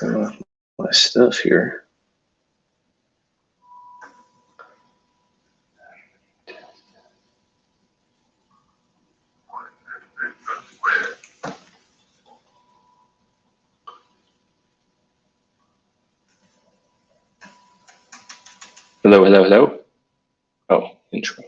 My stuff here. Hello, hello, hello. Oh, intro.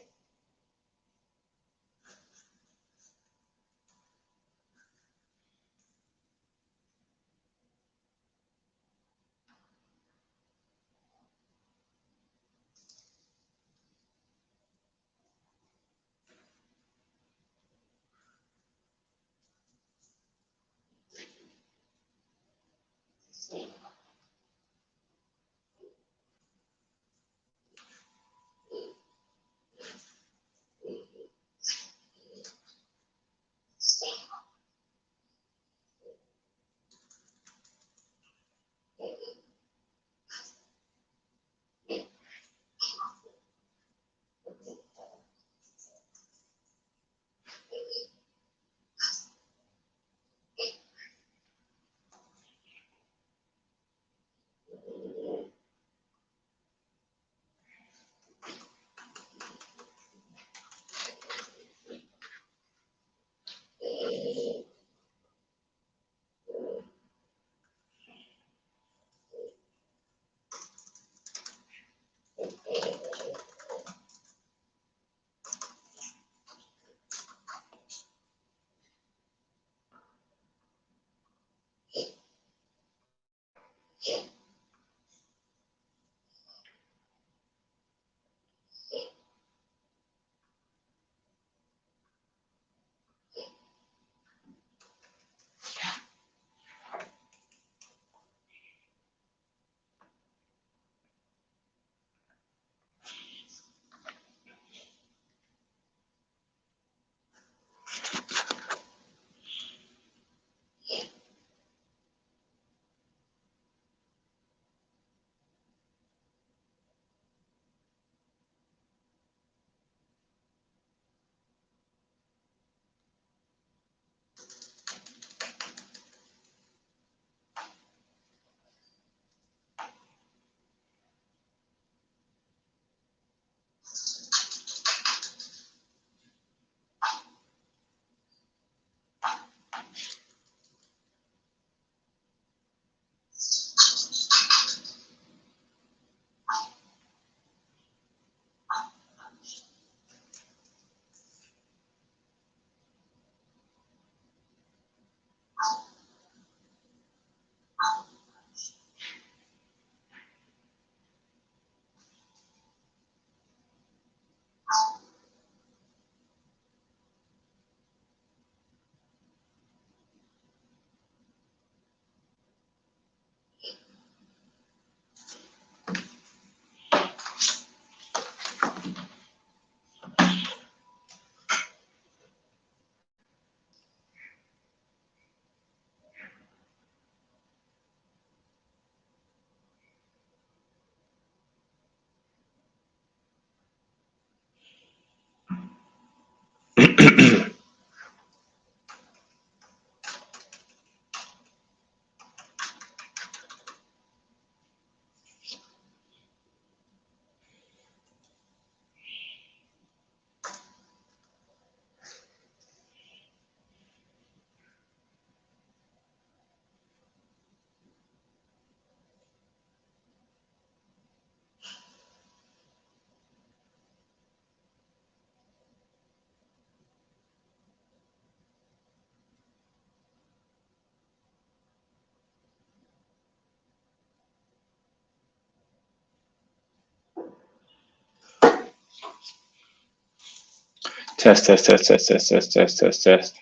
Test, test, test, test, test, test, test, test, test.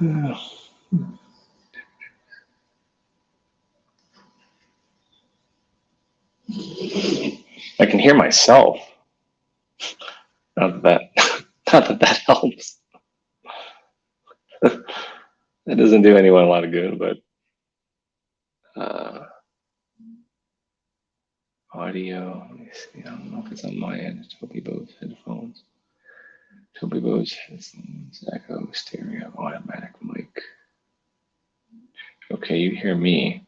I can hear myself. Not that helps. That doesn't do anyone a lot of good, but audio. Let me see. I don't know if it's on my end. Toby Bose headphones. Toby Bose headphones. Echo, stereo, automatic mic. Okay, you hear me.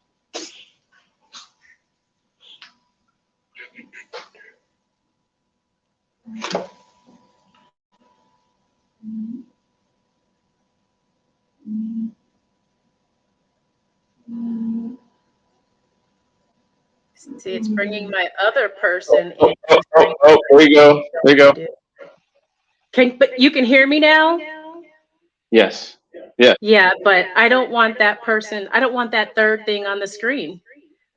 See, it's bringing my other person in. Oh, there you go. There you go. But you can hear me now? Yes. Yeah. Yeah, but I don't want that person. I don't want that third thing on the screen.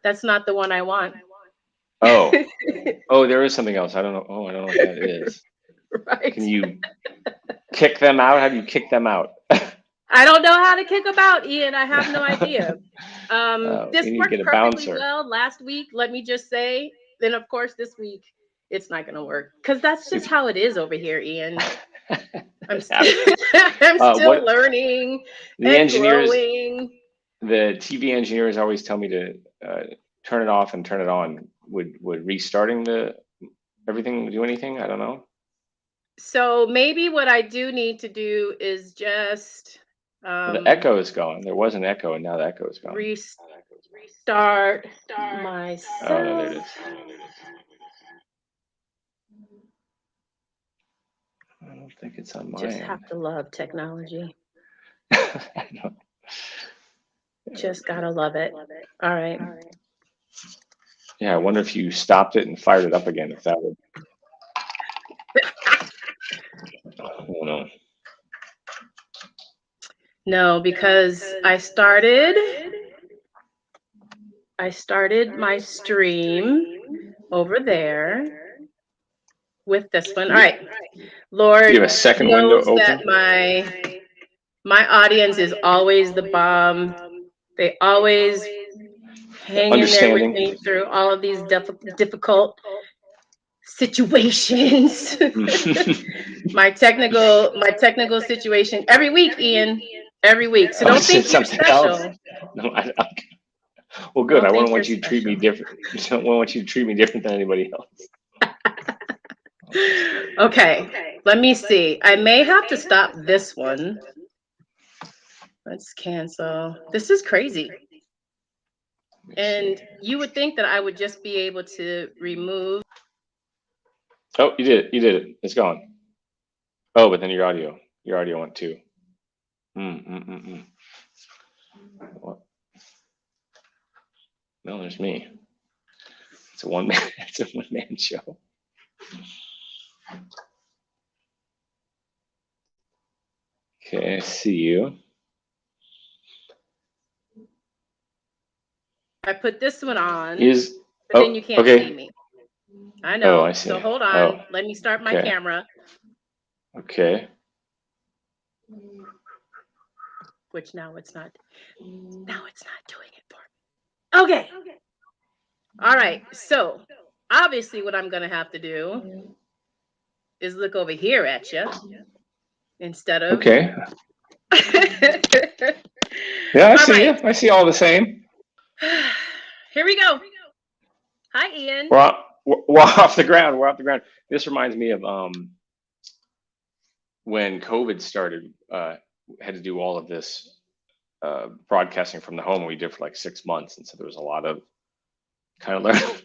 That's not the one I want. Oh. Oh, there is something else. I don't know. Oh, I don't know what that is. Right. Can you kick them out? How do you kick them out? I don't know how to kick them out, Ian. I have no idea. This worked perfectly well last week, let me just say. Then, of course, this week, it's not going to work. Because that's just how it is over here, Ian. I'm still learning and growing. The TV engineers always tell me to turn it off and turn it on. Would restarting everything do anything? I don't know. So maybe what I do need to do is just the echo is gone. There was an echo, and now the echo is gone. Restart myself. Oh, no, there it is. I don't think it's on my end. Just have to love technology. I know. Just gotta love it. All right. Yeah, I wonder if you stopped it and fired it up again. If that would. I don't know. No, because I started my stream over there with this one. All right. Lord, you have a second window open? That my audience is always the bomb. They always hang in there with me through all of these difficult situations. my technical situation every week, Ian. Every week. So don't think you're special. No, well, good. I wouldn't want you to treat me different. I don't want you to treat me different than anybody else. Okay. Let me see. I may have to stop this one. Let's cancel. This is crazy. And you would think that I would just be able to remove. Oh, you did it. You did it. It's gone. Oh, but then your audio went too. What? No, there's me. It's a one man show. Okay, I see you. I put this one on, but then you can't see me. I know. Oh, I see. So hold on. Oh. Let me start my camera. Okay. Which now it's not doing it for me. Okay. All right. So obviously what I'm going to have to do is look over here at you instead of. Okay. Yeah, I see you. I see all the same. Here we go. Hi, Ian. We're off the ground. We're off the ground. This reminds me of when COVID started. Had to do all of this broadcasting from the home. We did for like 6 months, and so there was a lot of kind of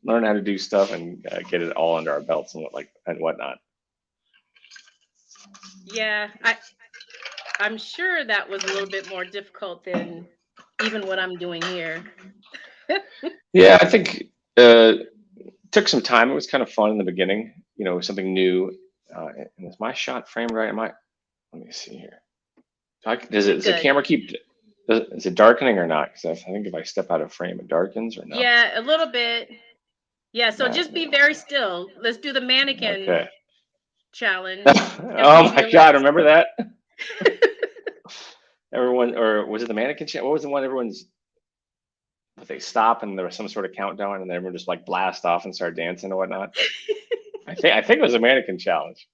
learn how to do stuff and get it all under our belts and whatnot. Yeah, I'm sure that was a little bit more difficult than even what I'm doing here. Yeah, I think it took some time. It was kind of fun in the beginning, something new. And is my shot framed right? Let me see here. Does the camera is it darkening or not? Because I think if I step out of frame, it darkens or not. Yeah, a little bit. Yeah, so just be very still. Let's do the mannequin challenge. Oh my God, remember that? everyone, or was it the mannequin challenge? What was the one they stop and there was some sort of countdown and then everyone just like blast off and start dancing and whatnot? I think it was a mannequin challenge.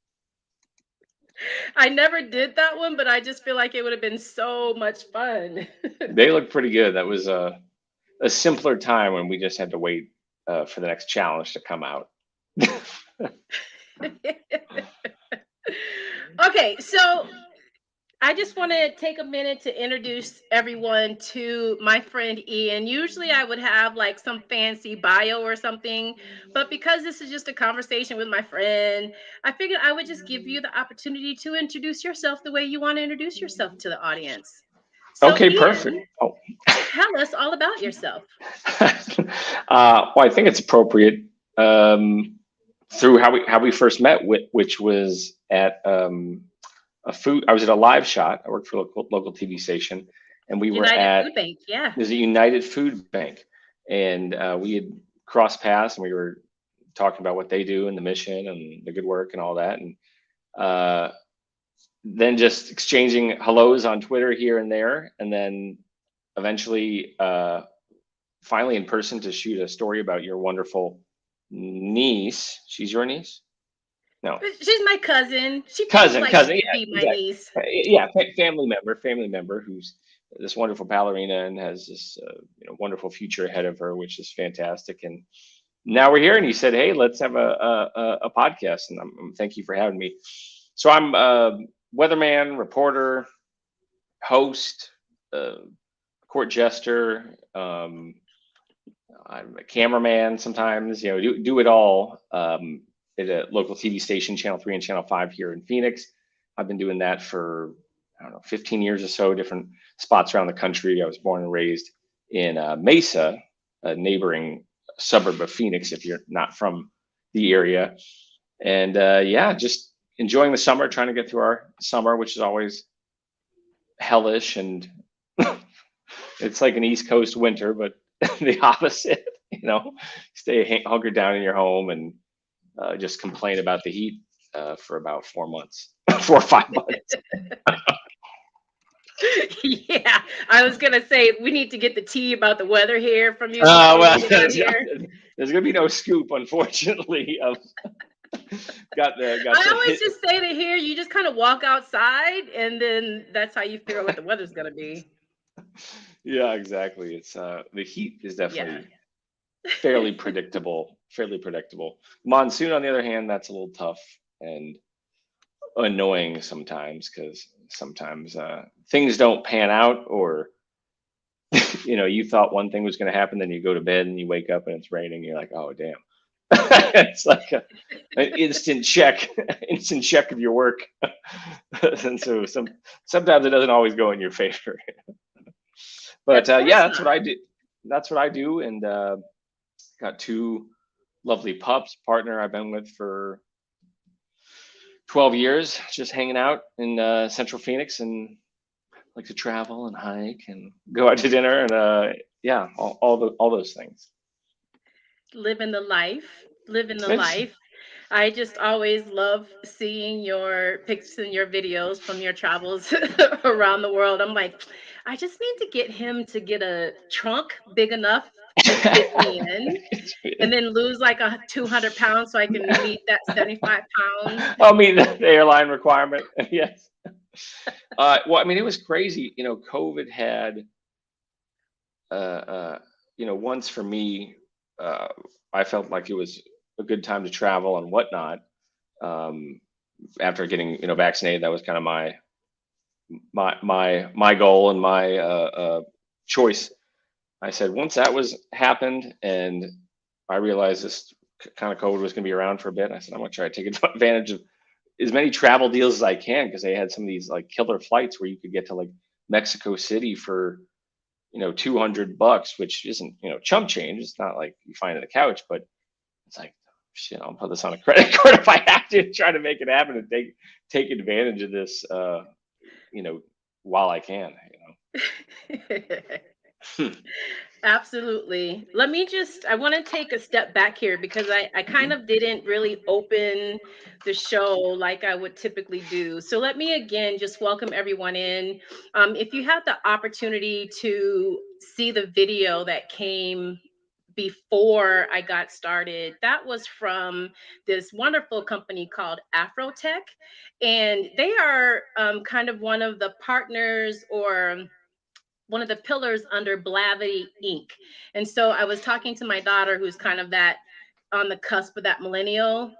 I never did that one, but I just feel like it would have been so much fun. They look pretty good. That was a simpler time when we just had to wait for the next challenge to come out. Okay, so I just want to take a minute to introduce everyone to my friend Ian. Usually I would have like some fancy bio or something, but because this is just a conversation with my friend, I figured I would just give you the opportunity to introduce yourself the way you want to introduce yourself to the audience. So Okay, Ian, perfect. tell us all about yourself. Well, I think it's appropriate through how we first met, which was at I was at a live shot. I worked for a local TV station, and we were at Food Bank. Yeah, there's a United Food Bank, and we had crossed paths, and we were talking about what they do and the mission and the good work and all that, and then just exchanging hellos on Twitter here and there, and then eventually, finally in person to shoot a story about your wonderful niece. She's your niece? No, she's my cousin. She cousin. Yeah, Yeah, my niece. Yeah, family member who's this wonderful ballerina and has this wonderful future ahead of her, which is fantastic. And now we're here, and you said, "Hey, let's have a podcast." And thank you for having me. So I'm a weatherman, reporter, host, court jester. I'm a cameraman sometimes. Do it all. At a local TV station, Channel 3 and Channel 5 here in Phoenix. I've been doing that for, I don't know, 15 years or so, different spots around the country. I was born and raised in Mesa, a neighboring suburb of Phoenix, if you're not from the area. And yeah, just enjoying the summer, trying to get through our summer, which is always hellish. And it's like an East Coast winter, but the opposite, stay hunkered down in your home and just complain about the heat for about 4 months, 4 or 5 months. Yeah, I was gonna say we need to get the tea about the weather here from you. Well, there's gonna be no scoop, unfortunately. I always just say to here, you just kind of walk outside, and then that's how you figure out what the weather's gonna be. Yeah, exactly. It's the heat is definitely fairly predictable. Monsoon, on the other hand, that's a little tough and annoying sometimes because sometimes things don't pan out, or you thought one thing was going to happen, then you go to bed and you wake up and it's raining. You're like, oh damn! It's like an instant check of your work, and so sometimes it doesn't always go in your favor. But yeah, that's what I do. That's what I do, and got 2 lovely pups. Partner I've been with for 12 years, just hanging out in Central Phoenix, and like to travel and hike and go out to dinner, and yeah, all those things. Living the life. I just always love seeing your pictures and your videos from your travels around the world. I'm like, I just need to get him to get a trunk big enough to fit me in, and then lose like 200 pounds so I can meet that 75 pounds. I'll meet the airline requirement. Yes. Well, I mean, it was crazy. COVID had, once for me, I felt like it was a good time to travel and whatnot. After getting, vaccinated, that was kind of my goal and my choice. I said, once that was happened and I realized this kind of COVID was going to be around for a bit, I said, I'm going to try to take advantage of as many travel deals as I can, because they had some of these like killer flights where you could get to like Mexico City for, $200, which isn't, chump change. It's not like you find it on the couch, but it's like, shit, I'll put this on a credit card if I have to try to make it happen and take advantage of this, while I can, Absolutely. I want to take a step back here because I kind of didn't really open the show like I would typically do. So let me again just welcome everyone in. If you had the opportunity to see the video that came before I got started, that was from this wonderful company called Afrotech. And they are kind of one of the partners or one of the pillars under Blavity Inc. And so I was talking to my daughter, who's kind of that on the cusp of that millennial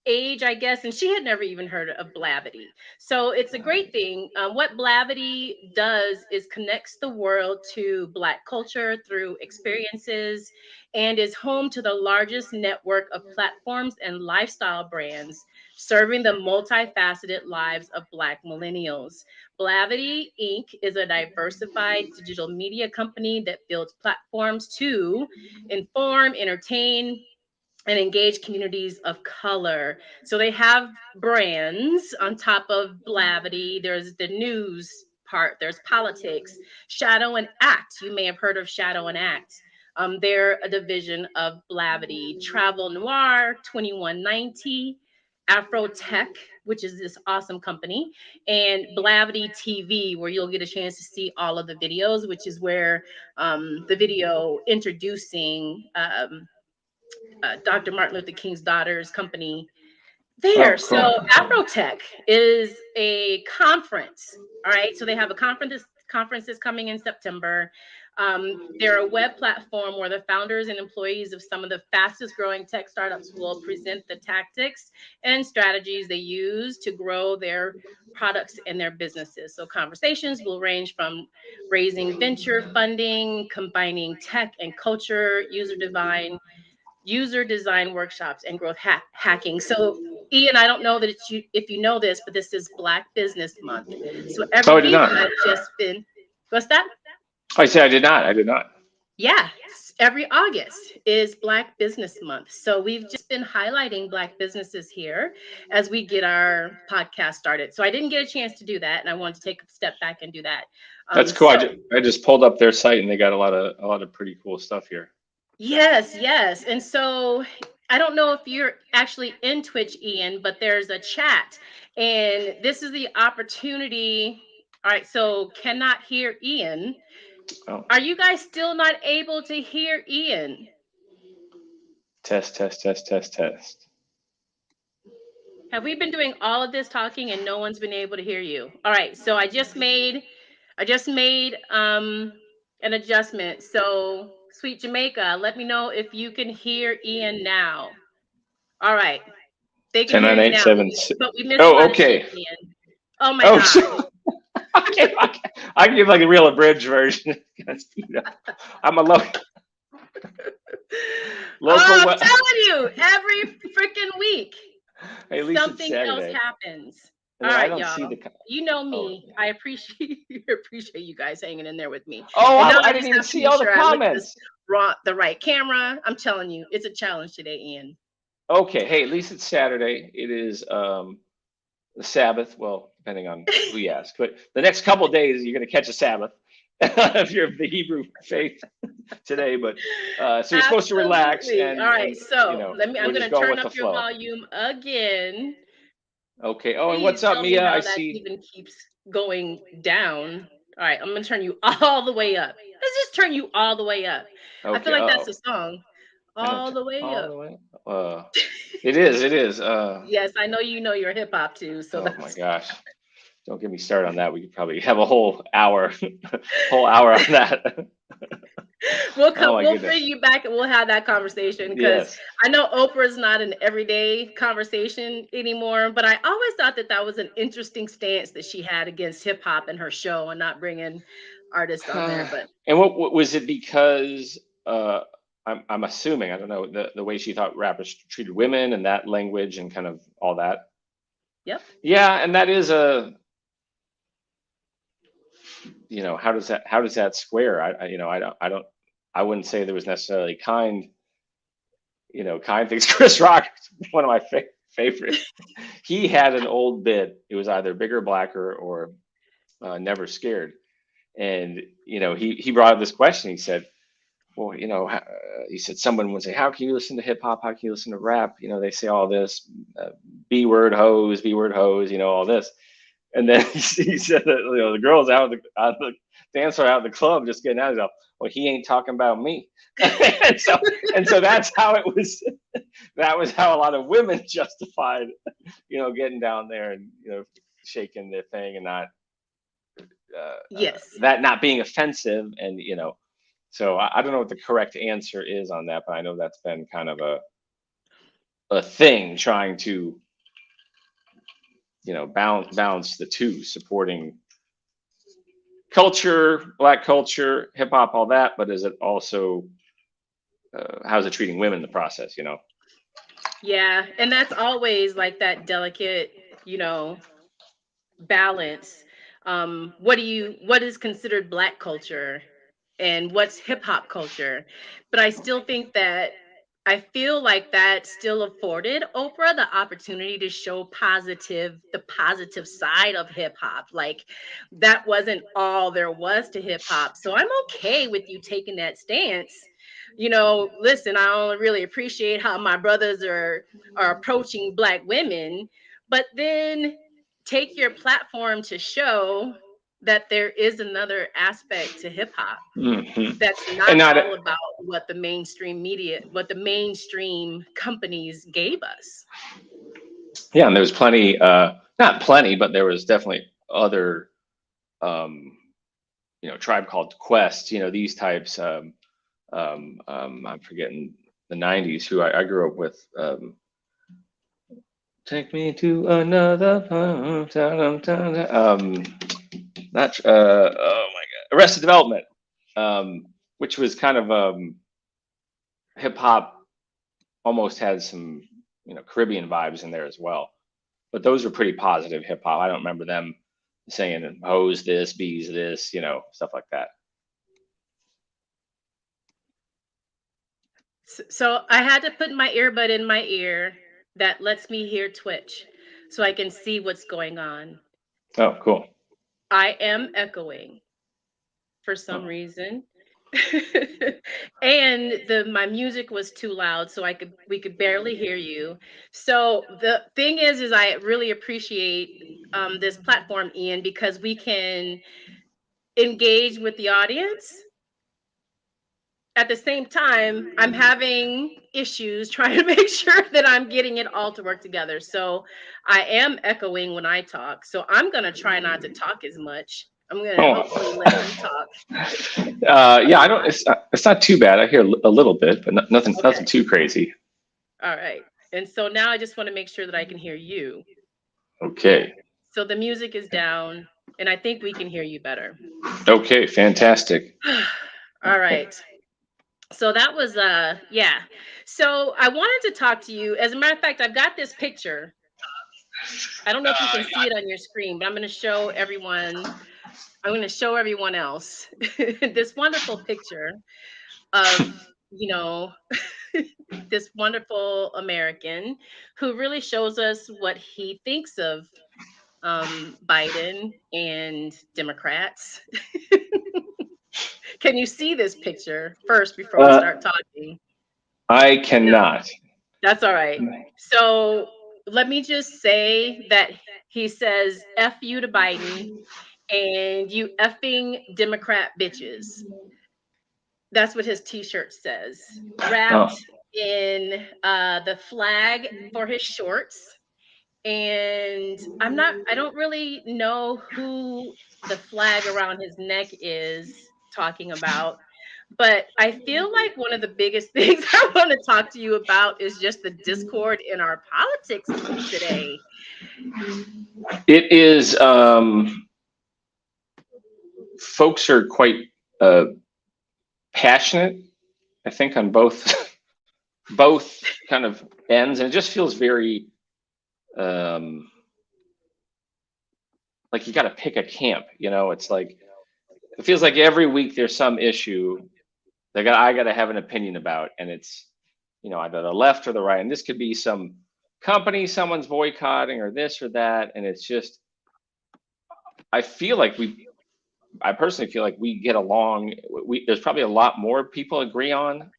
age, I guess, and she had never even heard of Blavity. So it's a great thing. What Blavity does is connects the world to Black culture through experiences and is home to the largest network of platforms and lifestyle brands serving the multifaceted lives of Black millennials. Blavity Inc. is a diversified digital media company that builds platforms to inform, entertain, and engage communities of color. So they have brands on top of Blavity. There's the news part, there's politics, Shadow and Act. You may have heard of Shadow and Act. They're a division of Blavity. Travel Noir, 2190, Afrotech, which is this awesome company, and Blavity TV, where you'll get a chance to see all of the videos, which is where the video introducing Dr. Martin Luther King's daughter's company there. Oh, cool. So Afrotech is a conference. All right. So they have a conference is coming in September. They're a web platform where the founders and employees of some of the fastest growing tech startups will present the tactics and strategies they use to grow their products and their businesses. So conversations will range from raising venture funding, combining tech and culture, user design workshops, and growth hacking. So Ian, I don't know that it's if you know this, but this is Black Business Month. So every week I've just been, what's that? I say I did not. Yeah, every August is Black Business Month. So we've just been highlighting Black businesses here as we get our podcast started. So I didn't get a chance to do that, and I wanted to take a step back and do that. That's cool. I just pulled up their site, and they got a lot of pretty cool stuff here. Yes. And so I don't know if you're actually in Twitch, Ian, but there's a chat, and this is the opportunity. All right, so cannot hear Ian. Oh. Are you guys still not able to hear Ian? Test. Have we been doing all of this talking and no one's been able to hear you? All right, so I just made an adjustment. So Sweet Jamaica, let me know if you can hear Ian now. All right. They can 10, hear 9, you 8, now. 7, But we missed okay. Ian. Oh my God. I can give like a real abridged version. I'm a local. I'm telling you, every freaking week, hey, at least something else happens. All right, y'all. You know me. I appreciate you guys hanging in there with me. Oh, I didn't even see all the comments. The right camera. I'm telling you, it's a challenge today, Ian. Okay. Hey, at least it's Saturday. It is the Sabbath. Well, depending on who you ask, but the next couple of days you're going to catch a Sabbath if you're of the Hebrew faith today. But so you're supposed to relax. And, all right. So I'm going to turn up your volume again. Okay. Oh, and what's up, Mia? I see. Even keeps going down. All right, I'm going to turn you all the way up. Let's just turn you all the way up. Okay. I feel like that's a song. All the way up. It is. Yes, I know you know your hip hop too. So my gosh. Don't get me started on that. We could probably have a whole hour on that. We'll bring you back and we'll have that conversation because I know Oprah is not an everyday conversation anymore, but I always thought that was an interesting stance that she had against hip hop and her show and not bringing artists on there. But and what was it because I'm assuming, I don't know, the way she thought rappers treated women and that language and kind of all that. Yep. Yeah, and that is how does that square? I wouldn't say there was necessarily kind things. Chris Rock, one of my favorites. He had an old bit. It was either Bigger, Blacker, or Never Scared. And he brought up this question. He said, well, he said someone would say, how can you listen to hip hop? How can you listen to rap? They say all this, B word hose, all this. And then he said that the girls out of the dancer out of the club just getting out of it. Well, he ain't talking about me. and so that's how it was. That was how a lot of women justified, getting down there and shaking their thing and not yes, that not being offensive. And so I don't know what the correct answer is on that, but I know that's been kind of a thing, trying to balance the two, supporting culture, Black culture, hip hop, all that, but is it also how's it treating women in the process? Yeah, and that's always like that delicate, balance. What is considered Black culture and what's hip hop culture? But I still think that I feel like that still afforded Oprah the opportunity to show the positive side of hip hop. Like that wasn't all there was to hip hop. So I'm okay with you taking that stance. Listen, I only really appreciate how my brothers are approaching Black women, but then take your platform to show that there is another aspect to hip hop. Mm-hmm. That's not all about what the mainstream media, what the mainstream companies gave us. Yeah, and there was plenty, not plenty, but there was definitely other, Tribe Called Quest, these types. I'm forgetting the '90s, who I grew up with. Take me to another not oh my god, Arrested Development, which was kind of hip hop, almost had some Caribbean vibes in there as well. But those were pretty positive hip hop. I don't remember them saying hose this, bees this, stuff like that. So I had to put my earbud in my ear that lets me hear Twitch so I can see what's going on. Oh, cool. I am echoing for some reason. And my music was too loud, so we could barely hear you. So the thing is I really appreciate this platform, Ian, because we can engage with the audience. At the same time, I'm having issues trying to make sure that I'm getting it all to work together. So I am echoing when I talk. So I'm going to try not to talk as much. I'm going to hopefully let you talk. Yeah, I don't. It's not too bad. I hear a little bit, but nothing too crazy. All right. And so now I just want to make sure that I can hear you. Okay. So the music is down, and I think we can hear you better. Okay, fantastic. All right. So that was yeah. So I wanted to talk to you. As a matter of fact, I've got this picture. I don't know if you can see it on your screen, but I'm going to show everyone. I'm going to show everyone else this wonderful picture of, this wonderful American who really shows us what he thinks of Biden and Democrats. Can you see this picture first before we start talking? I cannot. That's all right. So let me just say that he says F you to Biden and you effing Democrat bitches. That's what his t-shirt says. Wrapped in the flag for his shorts. And I don't really know who the flag around his neck is talking about, but I feel like one of the biggest things I want to talk to you about is just the discord in our politics today. It is, folks are quite passionate, I think, on both kind of ends, and it just feels very like you got to pick a camp. It's like it feels like every week there's some issue that I got to have an opinion about, and it's either the left or the right, and this could be some company someone's boycotting or this or that, and it's just I feel like I personally feel like we get along. There's probably a lot more people agree on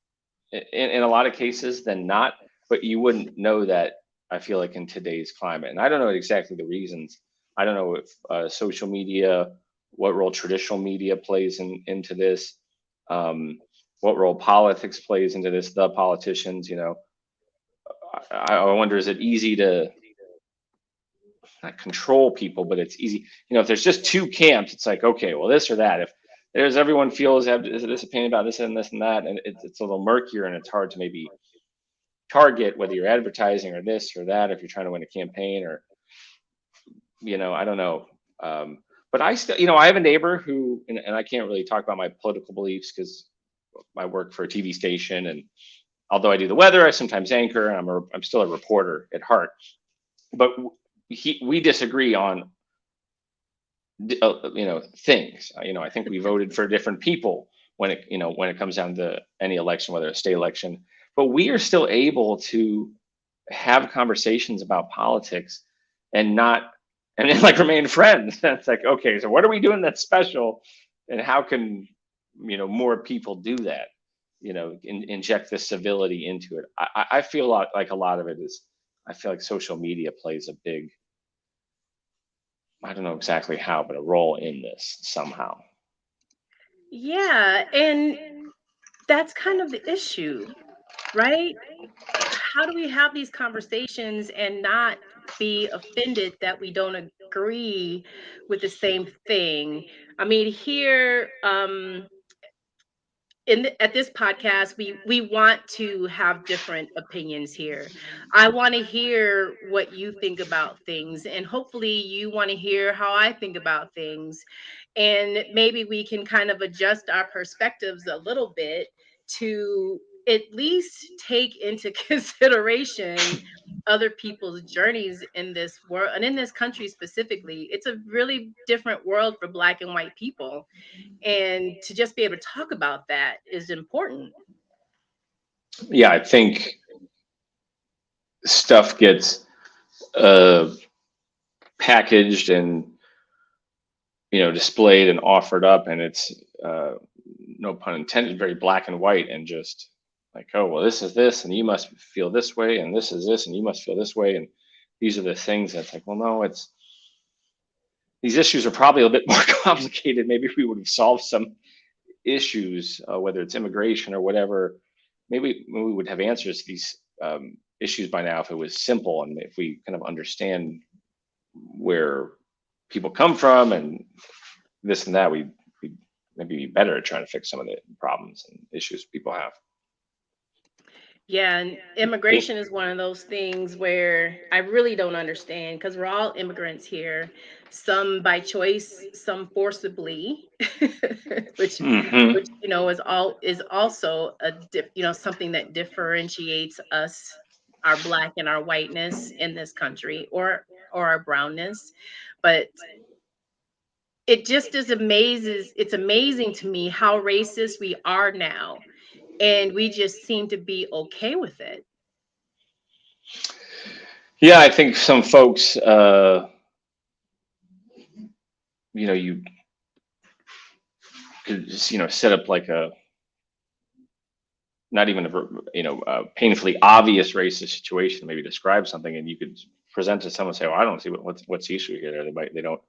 in a lot of cases than not, but you wouldn't know that. I feel like in today's climate, and I don't know exactly the reasons. I don't know if social media, what role traditional media plays into this, what role politics plays into this. The politicians, I wonder, is it easy to not control people, but it's easy. If there's just two camps, it's like, okay, well, this or that. If there's everyone feels have this opinion about this and this and that, and it's a little murkier, and it's hard to maybe target whether you're advertising or this or that, if you're trying to win a campaign, or I don't know. But I still, I have a neighbor who, and I can't really talk about my political beliefs because I work for a TV station, and although I do the weather, I sometimes anchor, and I'm still a reporter at heart. But we disagree on things. I think we voted for different people when it comes down to any election, whether it's a state election. But we are still able to have conversations about politics and then like remain friends. It's like, okay, so what are we doing that's special, and how can more people do that? Inject this civility into it. I feel like a lot of it is. I feel like social media plays a big, I don't know exactly how, but a role in this somehow. Yeah, and that's kind of the issue, right? How do we have these conversations and not be offended that we don't agree with the same thing? I mean, here, at this podcast, we want to have different opinions here. I want to hear what you think about things, and hopefully you want to hear how I think about things, and maybe we can kind of adjust our perspectives a little bit to at least take into consideration other people's journeys in this world and in this country specifically. It's a really different world for Black and white people, and to just be able to talk about that is important. Yeah, I think stuff gets uh, packaged and displayed and offered up, and it's no pun intended, very black and white, and just like, oh well, this is this, and you must feel this way, and this is this, and you must feel this way, and these are the things. That's like, well, no, these issues are probably a bit more complicated. Maybe we would have solved some issues, whether it's immigration or whatever. Maybe we would have answers to these issues by now if it was simple, and if we kind of understand where people come from and this and that, we maybe be better at trying to fix some of the problems and issues people have. Yeah, and immigration is one of those things where I really don't understand, because we're all immigrants here, some by choice, some forcibly, which Mm-hmm. is also something that differentiates us, our Black and our whiteness in this country, or our brownness. But it just it's amazing to me how racist we are now, and we just seem to be okay with it. Yeah, I think some folks, you could just, set up like a, not even a painfully obvious racist situation, maybe describe something, and you could present to someone and say, well, I don't see what's the issue here. They don't,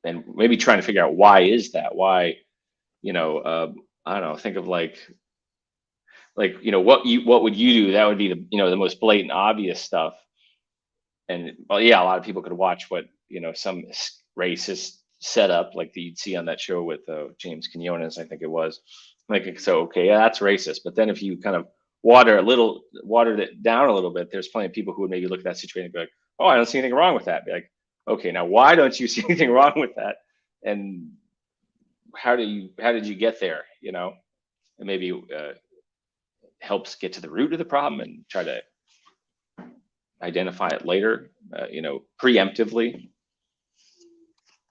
and maybe trying to figure out why is that? Why, I don't know, think of like, what would you do? That would be the most blatant, obvious stuff. And well, yeah, a lot of people could watch what some racist setup like that you'd see on that show with James Quinones, I think it was. Like, so okay, yeah, that's racist. But then if you kind of water it down a little bit, there's plenty of people who would maybe look at that situation and be like, oh, I don't see anything wrong with that. Be like, okay, now why don't you see anything wrong with that? And how did you get there? And maybe helps get to the root of the problem and try to identify it later, preemptively.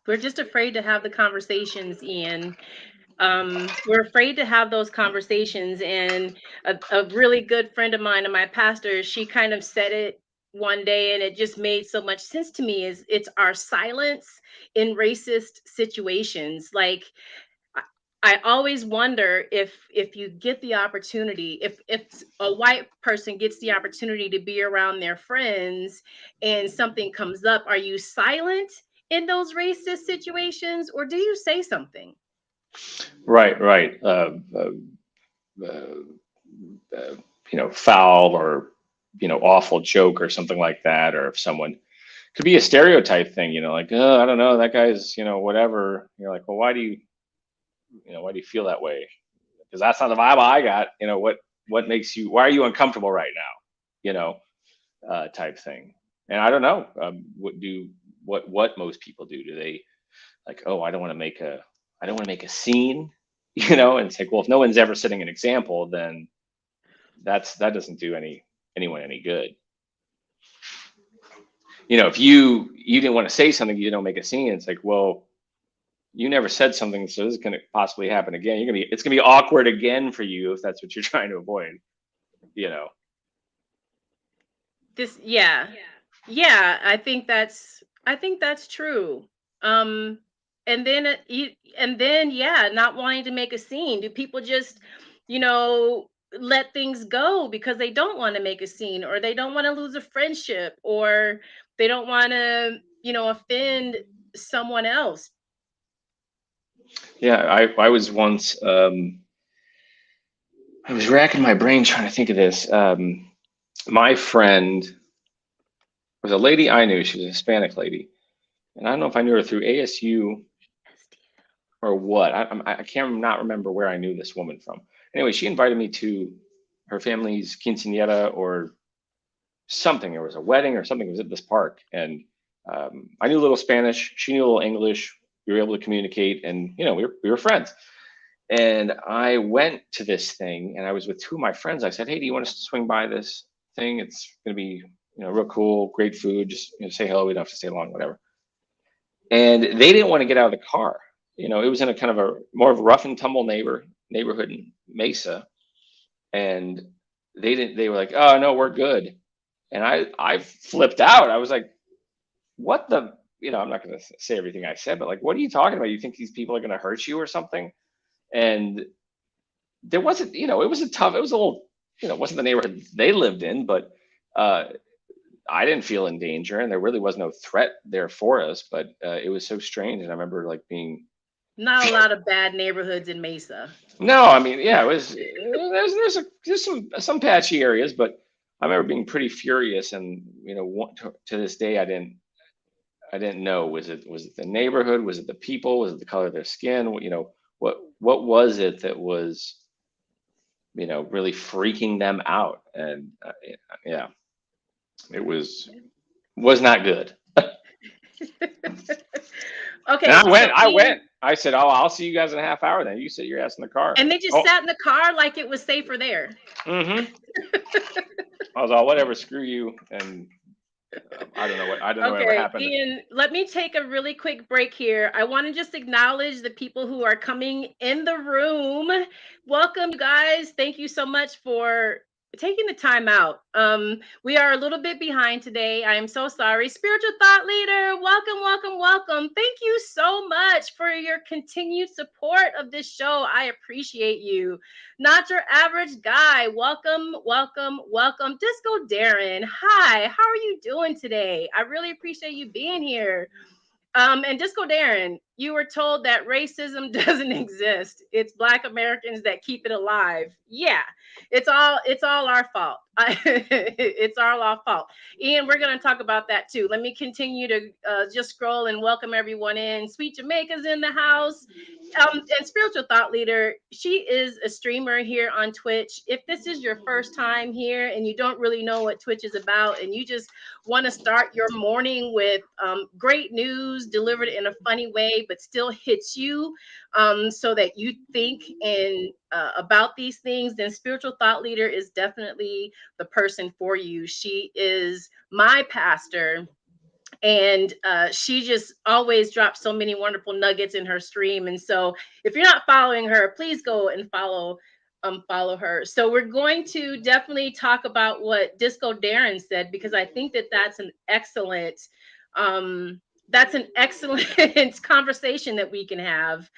We're just afraid to have the conversations, Ian. We're afraid to have those conversations. And a really good friend of mine and my pastor, she kind of said it one day, and it just made so much sense to me, is it's our silence in racist situations. Like, I always wonder if you get the opportunity, if a white person gets the opportunity to be around their friends and something comes up, are you silent in those racist situations, or do you say something? Right, right. Foul or awful joke or something like that, or if someone could be a stereotype thing, like, oh, I don't know, that guy's, whatever. You're like, well, why do you feel that way? Because that's not the vibe I got. What makes you? Why are you uncomfortable right now? Type thing. And I don't know. What most people do? Do they like, oh, I don't want to make a scene, And it's like, well, if no one's ever setting an example, then that doesn't do anyone any good. If you didn't want to say something, you don't make a scene. It's like, well, you never said something, so this is going to possibly happen again. It's going to be awkward again for you if that's what you're trying to avoid. This, yeah, yeah. I think that's true. Um, and then yeah, not wanting to make a scene. Do people just, you know, let things go because they don't want to make a scene, or they don't want to lose a friendship, or they don't want to, offend someone else? Yeah, I was once I was racking my brain trying to think of this. My friend was a lady I knew. She was a Hispanic lady, and I don't know if I knew her through ASU or what. I can't not remember where I knew this woman from. Anyway, she invited me to her family's quinceañera or something. There was a wedding or something. It was at this park, and I knew a little Spanish. She knew a little English. We were able to communicate, and we were friends. And I went to this thing, and I was with two of my friends. I said, "Hey, do you want us to swing by this thing? It's going to be, real cool, great food. Just say hello. We don't have to stay long, whatever." And they didn't want to get out of the car. It was in a kind of a more of a rough and tumble neighborhood in Mesa, and they didn't. They were like, "Oh no, we're good." And I flipped out. I was like, "What the?" I'm not going to say everything I said, but like, what are you talking about? You think these people are going to hurt you or something? And there wasn't, it was it was a little, it wasn't the neighborhood they lived in, but I didn't feel in danger, and there really was no threat there for us. But it was so strange, and I remember like being Not a lot of bad neighborhoods in Mesa. no, I mean, yeah, it was there's some patchy areas, but I remember being pretty furious, and to this day I didn't know, was it the neighborhood, was it the people, was it the color of their skin, what was it that was really freaking them out? And yeah, it was not good. Okay, And I went. so Ian, I said, "Oh, I'll see you guys in a half hour." Then you sit your ass in the car. and they just Oh, sat in the car like it was safer there. mm-hmm. I was all, whatever, screw you, and I don't know whatever Okay, happened. Ian, let me take a really quick break here. I want to just acknowledge the people who are coming in the room. Welcome, you guys. Thank you so much for taking the time out. We are a little bit behind today. I am so sorry. Spiritual thought leader, welcome, welcome, welcome. Thank you so much for your continued support of this show. I appreciate you. Not your average guy. Welcome, welcome, welcome. Disco Darren. Hi, how are you doing today? I really appreciate you being here. And Disco Darren, you were told that racism doesn't exist. It's Black Americans that keep it alive. Yeah, it's all our fault. It's all our fault. Ian, we're gonna talk about that too. Let me continue to just scroll and welcome everyone in. Sweet Jamaica's in the house. And spiritual thought leader, she is a streamer here on Twitch. If this is your first time here and you don't really know what Twitch is about, and you just want to start your morning with great news delivered in a funny way, but still hits you, so that you think and about these things, then spiritual thought leader is definitely the person for you. She is my pastor, and she just always drops so many wonderful nuggets in her stream. And so if you're not following her, please go and follow follow her. So we're going to definitely talk about what Disco Darren said, because I think that that's an excellent conversation that we can have.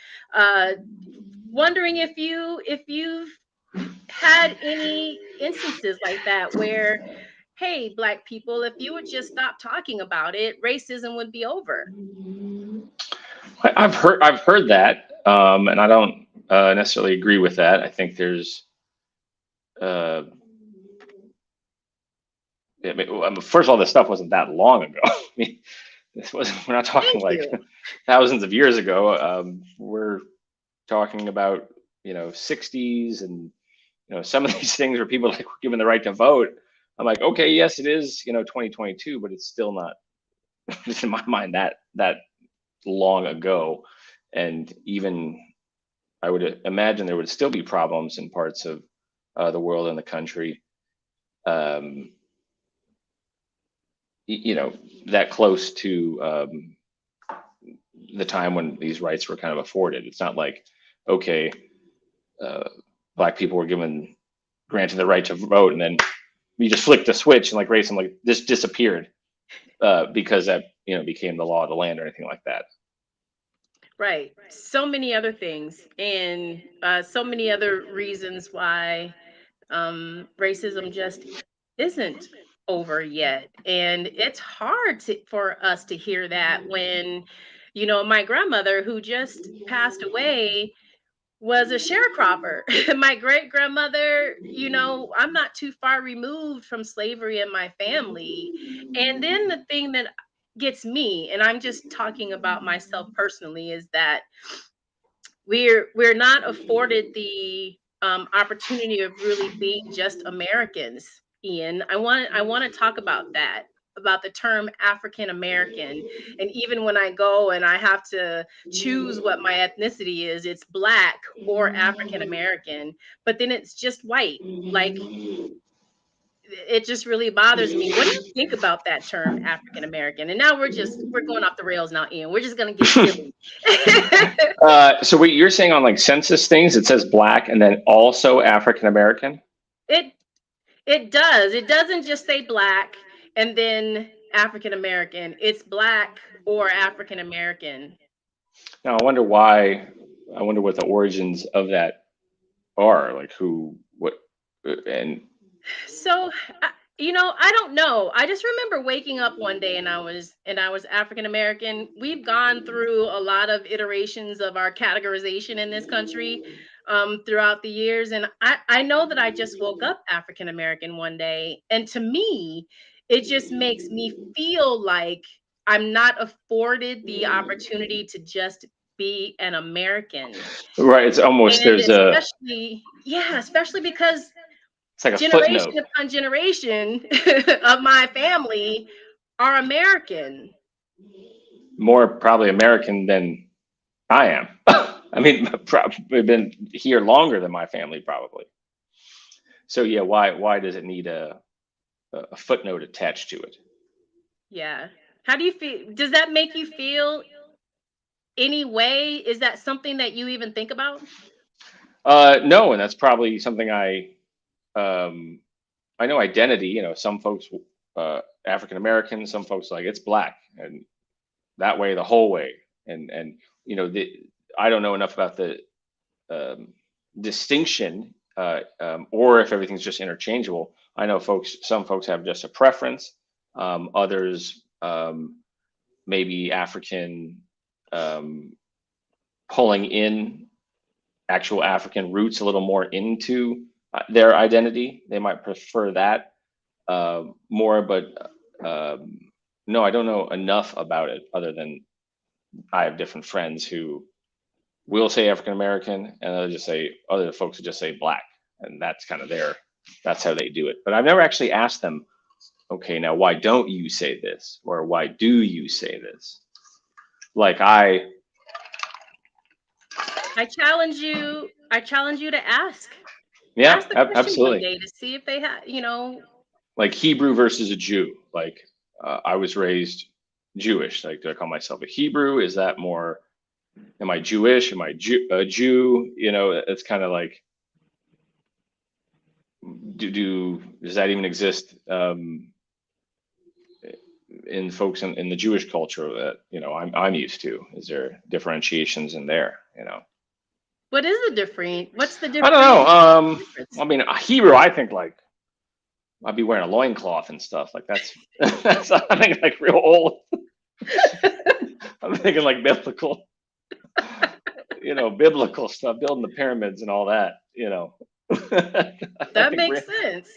Wondering if you've had any instances like that where, hey, Black people, if you would just stop talking about it, racism would be over. I've heard that, and I don't necessarily agree with that. I think there's first of all, this stuff wasn't that long ago. I mean, we're not talking like thousands of years ago. We're talking about 60s, and some of these things where people like were given the right to vote. I'm like, okay, yes, it is 2022, but it's still not in my mind that long ago. And even I would imagine there would still be problems in parts of the world and the country, that close to the time when these rights were kind of afforded. It's not like, okay, Black people were granted the right to vote, and then we just flicked a switch and like racism, like this disappeared because that became the law of the land or anything like that. Right. So many other things, and so many other reasons why racism just isn't over yet. And it's hard for us to hear that when, my grandmother, who just passed away, was a sharecropper. My great grandmother, I'm not too far removed from slavery in my family. And then the thing that gets me, and I'm just talking about myself personally, is that we're not afforded the opportunity of really being just Americans. Ian, I want to talk about that, about the term African American. And even when I go and I have to choose what my ethnicity is, it's Black or African American, but then it's just white. Like, it just really bothers me. What do you think about that term African American? And now we're going off the rails now, Ian. We're just gonna get silly. So what you're saying on like census things, it says Black and then also African American? It does. It doesn't just say Black and then African American. It's Black or African American. Now I wonder why. I wonder what the origins of that are. Like and so I don't know. I just remember waking up one day and I was African American. We've gone through a lot of iterations of our categorization in this country throughout the years, and I know that I just woke up African American one day, and to me, it just makes me feel like I'm not afforded the opportunity to just be an American. Right. It's almost and especially because it's like a generation footnote. upon generation of my family are American. More probably American than I am. I mean, probably been here longer than my family, probably. So yeah, why does it need a footnote attached to it? Yeah. How do you feel? Does that make you feel any way? Is that something that you even think about? No, and that's probably something I know identity. Some folks African American, some folks like it's Black, and that way the whole way. And I don't know enough about the distinction, or if everything's just interchangeable. I know some folks have just a preference. Others maybe African, pulling in actual African roots a little more into their identity. They might prefer that more, but no, I don't know enough about it other than I have different friends who will say African American, and other folks will just say Black, and that's kind of that's how they do it. But I've never actually asked them, okay, now why don't you say this, or why do you say this? Like I challenge you to ask. Yeah, ask the question absolutely. One day to see if they have, like Hebrew versus a Jew. Like I was raised Jewish. Like, do I call myself a Hebrew? Is that more? Am I Jewish? Am I a Jew? It's kind of like does that even exist in folks in the Jewish culture that I'm used to? Is there differentiations in there? What is the different? What's the I don't difference? know. I mean, Hebrew, I think like I'd be wearing a loincloth and stuff. Like that's I think like real old. I'm thinking like biblical, biblical stuff, building the pyramids and all that. That makes sense.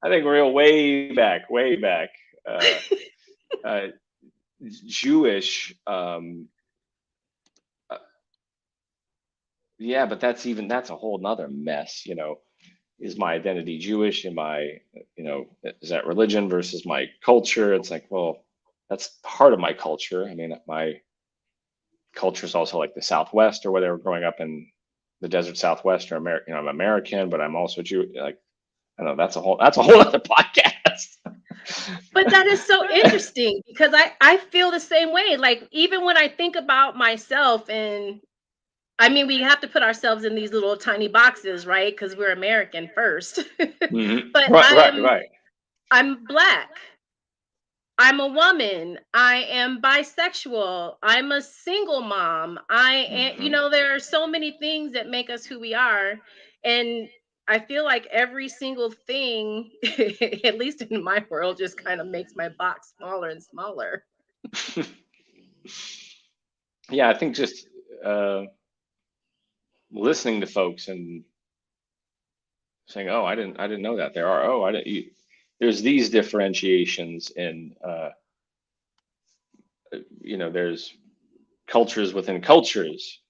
I think real way back. Jewish. Yeah, but that's a whole nother mess. Is my identity Jewish? Am I, is that religion versus my culture? It's like, well, that's part of my culture. I mean, my culture is also like the Southwest or whatever. Growing up in the desert Southwest, or I'm American, but I'm also Jewish. Like, I don't know. That's a whole other podcast. But that is so interesting because I feel the same way. Like, even when I think about myself, and I mean, we have to put ourselves in these little tiny boxes, right? Because we're American first. Mm-hmm. But right. I'm Black. I'm a woman. I am bisexual. I'm a single mom. I am, there are so many things that make us who we are. And I feel like every single thing, at least in my world, just kind of makes my box smaller and smaller. Yeah, I think just listening to folks and saying, "Oh, I didn't know that there are. Oh, there's these differentiations in there's cultures within cultures,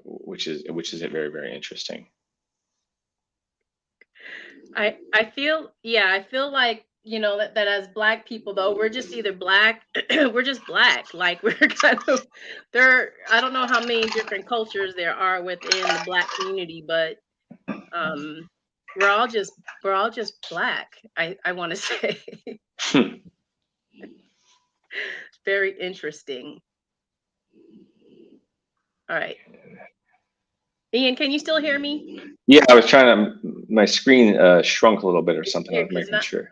which is very, very interesting." I feel like, that as Black people, though, we're just either Black, we're just Black. Like, we're kind of I don't know how many different cultures there are within the Black community, but we're all just Black, I want to say. Very interesting. All right. Ian, can you still hear me? Yeah, I was trying to, my screen shrunk a little bit or something. I was making sure.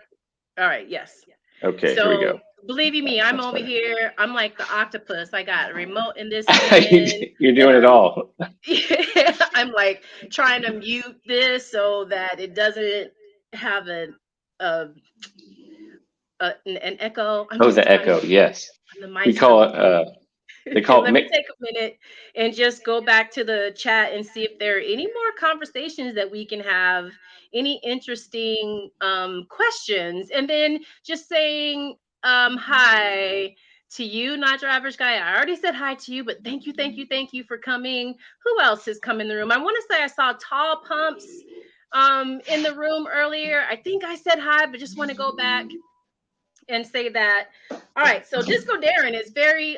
All right, yes. Okay, here we go. Believe you me, I'm over here. I'm like the octopus. I got a remote in this hand. You're doing it all. Yeah, I'm like trying to mute this so that it doesn't have an echo. The echo, yes. We call it. They call Let me take a minute and just go back to the chat and see if there are any more conversations that we can have, any interesting questions, and then just saying hi to you, not your average guy. I already said hi to you, but thank you for coming. Who else has come in the room? I want to say I saw Tall Pumps in the room earlier. I think I said hi, but just want to go back and say that. All right, so Disco Darren is very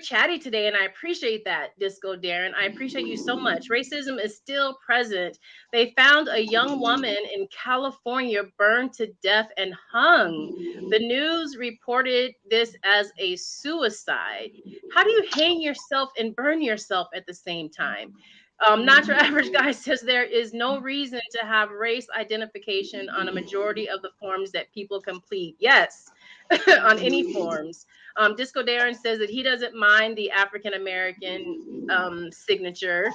chatty today, and I appreciate that, Disco Darren. I appreciate you so much. Racism is still present. They found a young woman in California burned to death and hung. The news reported this as a suicide. How do you hang yourself and burn yourself at the same time? Not your average guy says there is no reason to have race identification on a majority of the forms that people complete. Yes, on any forms. Disco Darren says that he doesn't mind the African American signature.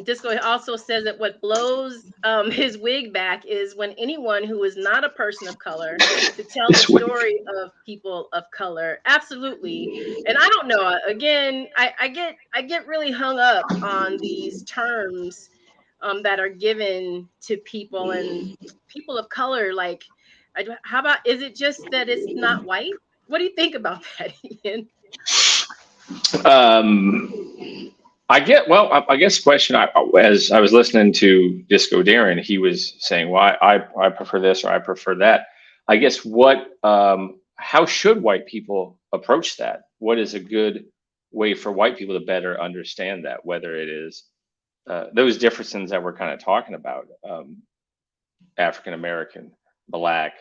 Disco also says that what blows his wig back is when anyone who is not a person of color to tell the story of people of color. Absolutely. And I don't know, again, I get really hung up on these terms that are given to people and people of color. Like, how about, is it just that it's not white? What do you think about that, Ian? I guess the question, as I was listening to Disco Darren, he was saying, "Well, I prefer this or I prefer that." I guess how should white people approach that? What is a good way for white people to better understand that? Whether it is those differences that we're kind of talking about, African American, Black.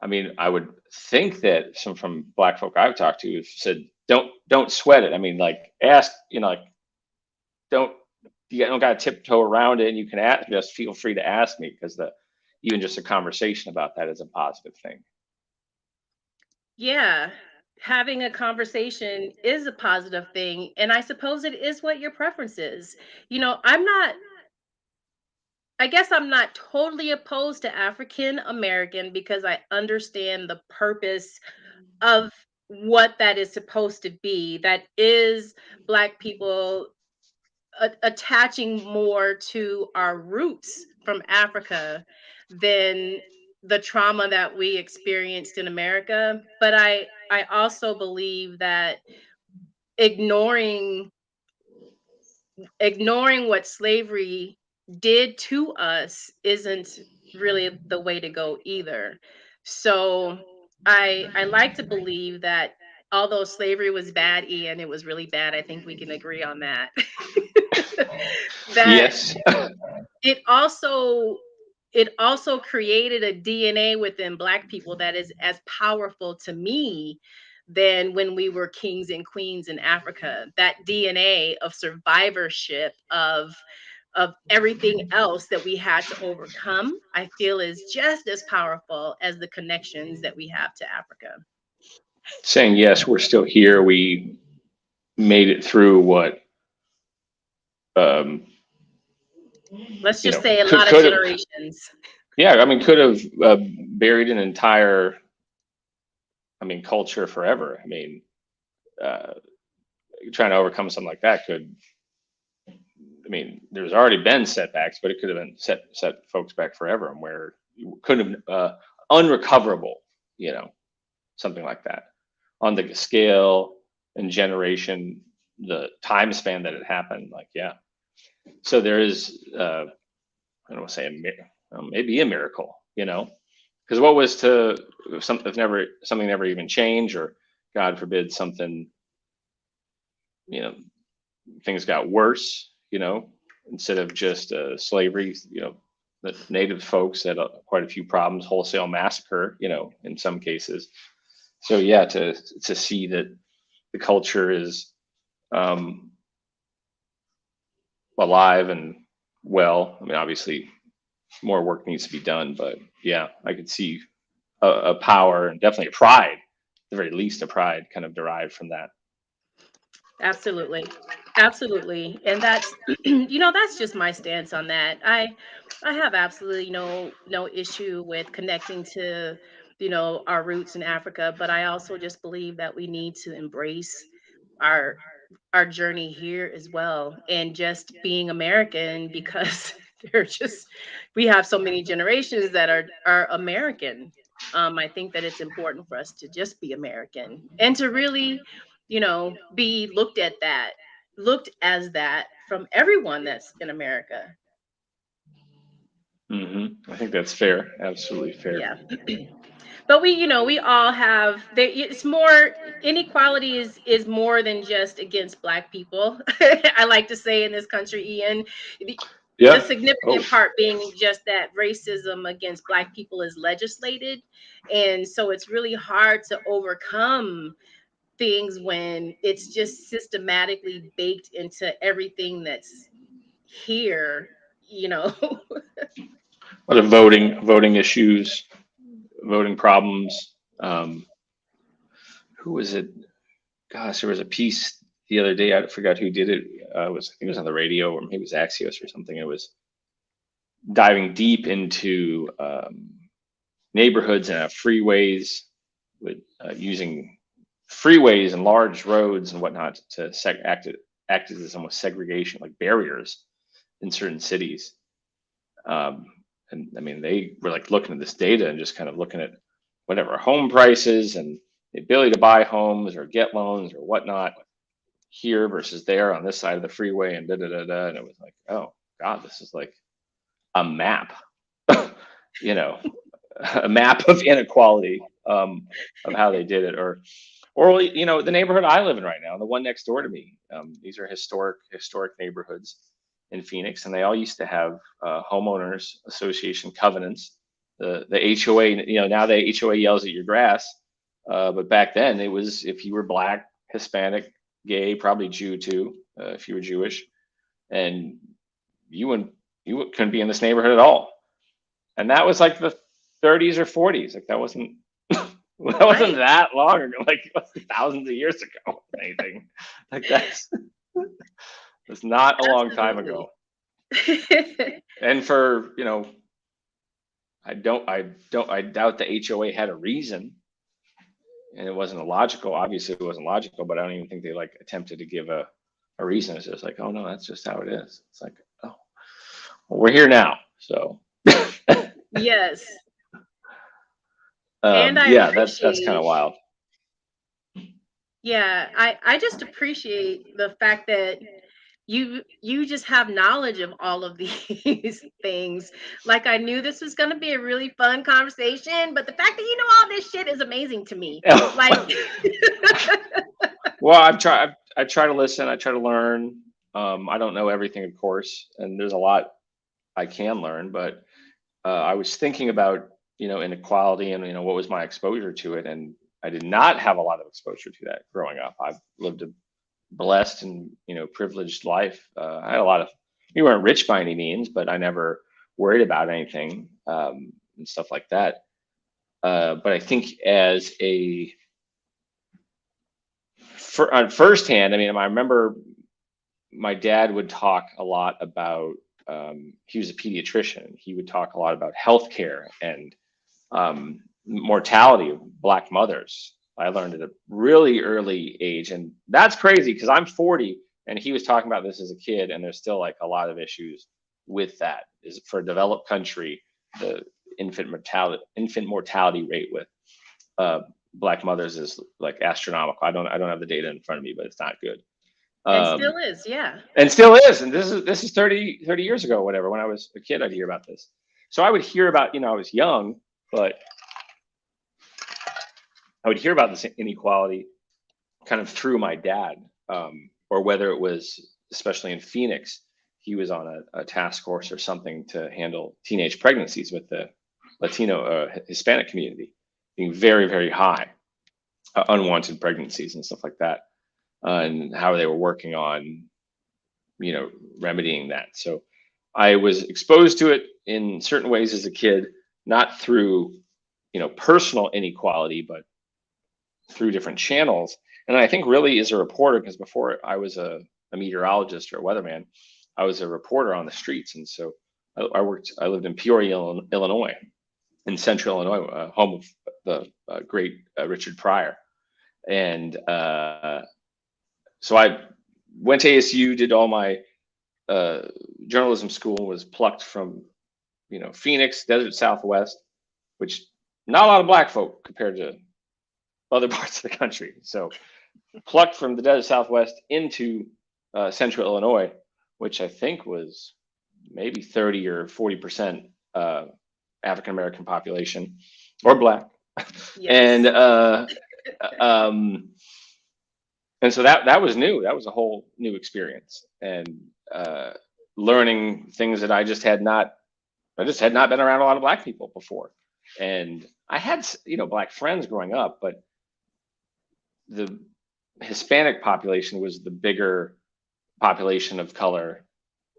I mean, I would think that some from Black folk I've talked to have said, "Don't sweat it." I mean, like, ask, like, don't you don't got to tiptoe around it, and you can just feel free to ask me, because even just a conversation about that is a positive thing. Yeah, having a conversation is a positive thing, and I suppose it is what your preference is. I guess I'm not totally opposed to African American, because I understand the purpose of what that is supposed to be. That is Black people attaching more to our roots from Africa than the trauma that we experienced in America. But I also believe that ignoring what slavery did to us isn't really the way to go either. So I like to believe that although slavery was bad, Ian, it was really bad. I think we can agree on that. That Yes. it also created a DNA within Black people that is as powerful to me than when we were kings and queens in Africa. That DNA of survivorship, of everything else that we had to overcome, I feel is just as powerful as the connections that we have to Africa. Saying, yes, we're still here. We made it through what, um, Let's just say a lot of could have, generations. yeah, I mean, could have buried an entire, culture forever. Trying to overcome something like that there's already been setbacks, but it could have been set folks back forever, and where you couldn't have, unrecoverable, something like that on the scale and generation, the time span that it happened. Like, yeah. So there is, I don't want to say maybe a miracle, because what was to something never even changed, or God forbid something, things got worse, instead of just slavery, the native folks had quite a few problems, wholesale massacre, in some cases. So yeah, to see that the culture is alive and well. Obviously more work needs to be done, but yeah, I could see a power, and definitely a pride, at the very least, a pride kind of derived from that. Absolutely. Absolutely. And that's that's just my stance on that. I have absolutely no issue with connecting to, our roots in Africa, but I also just believe that we need to embrace our journey here as well, and just being American, because they're just we have so many generations that are American. I think that it's important for us to just be American, and to really, be looked as that from everyone that's in America. I think that's fair. Absolutely fair. Yeah. But we all have it's more inequality is more than just against Black people. I like to say in this country, Ian, the Yeah. Oh, significant part being just that racism against Black people is legislated, and so it's really hard to overcome things when it's just systematically baked into everything that's here, you know. what a voting issues, voting problems. Who was it? Gosh, there was a piece the other day. I forgot who did it. I think it was on the radio, or maybe it was Axios or something. It was diving deep into neighborhoods and freeways, with using freeways and large roads and whatnot to act as almost segregation, like barriers in certain cities. And they were like looking at this data and just kind of looking at whatever home prices and the ability to buy homes or get loans or whatnot here versus there on this side of the freeway, and da da da da. And it was like, oh God, this is like a map, you know, a map of inequality, of how they did it. Or the neighborhood I live in right now, the one next door to me. These are historic neighborhoods in Phoenix, and they all used to have homeowners association covenants. The HOA, now the HOA yells at your grass, but back then it was if you were Black, Hispanic, gay, probably Jew too, if you were Jewish, and you couldn't be in this neighborhood at all. And that was like the 30s or 40s. Like that wasn't that long ago, like thousands of years ago or anything. Like that's not a long time ago. And for, I doubt the HOA had a reason, and it wasn't illogical. Obviously it wasn't logical, but I don't even think they like attempted to give a reason. It's just like, oh no, that's just how it is. It's like, oh, well, we're here now. So yes. And yeah, that's kind of wild. Yeah, I just appreciate the fact that you just have knowledge of all of these things. Like, I knew this was going to be a really fun conversation, but the fact that you know all this shit is amazing to me. Like, well, I try to listen. I try to learn. I don't know everything, of course, and there's a lot I can learn, but I was thinking about, inequality and, what was my exposure to it. And I did not have a lot of exposure to that growing up. I've lived a blessed and, privileged life. I had a lot of, we weren't rich by any means, but I never worried about anything and stuff like that. But I think as on firsthand, I mean, I remember my dad would talk a lot about, he was a pediatrician. He would talk a lot about healthcare and mortality of Black mothers. I learned at a really early age, and that's crazy because I'm 40, and he was talking about this as a kid, and there's still like a lot of issues with that. Is for a developed country, the infant mortality rate with Black mothers is like astronomical. I don't have the data in front of me, but it's not good. And still is, yeah. And still is, and this is 30 years ago, whatever. When I was a kid, I'd hear about this. So I would hear about, I was young, but I would hear about this inequality kind of through my dad, or whether it was, especially in Phoenix, he was on a task force or something to handle teenage pregnancies with the Latino Hispanic community being very, very high, unwanted pregnancies and stuff like that, and how they were working on, remedying that. So I was exposed to it in certain ways as a kid, not through, personal inequality, but through different channels. And I think really as a reporter, because before I was a meteorologist or a weatherman, I was a reporter on the streets. And so I lived in Peoria, Illinois, in central Illinois, home of the great Richard Pryor. And so I went to ASU, did all my journalism school, was plucked from, Phoenix, Desert Southwest, which not a lot of Black folk compared to other parts of the country. So plucked from the Desert Southwest into central Illinois, which I think was maybe 30 or 40% African American population or Black. Yes. And so that was new. That was a whole new experience, and learning things that I just had not been around a lot of Black people before. And I had, Black friends growing up, but the Hispanic population was the bigger population of color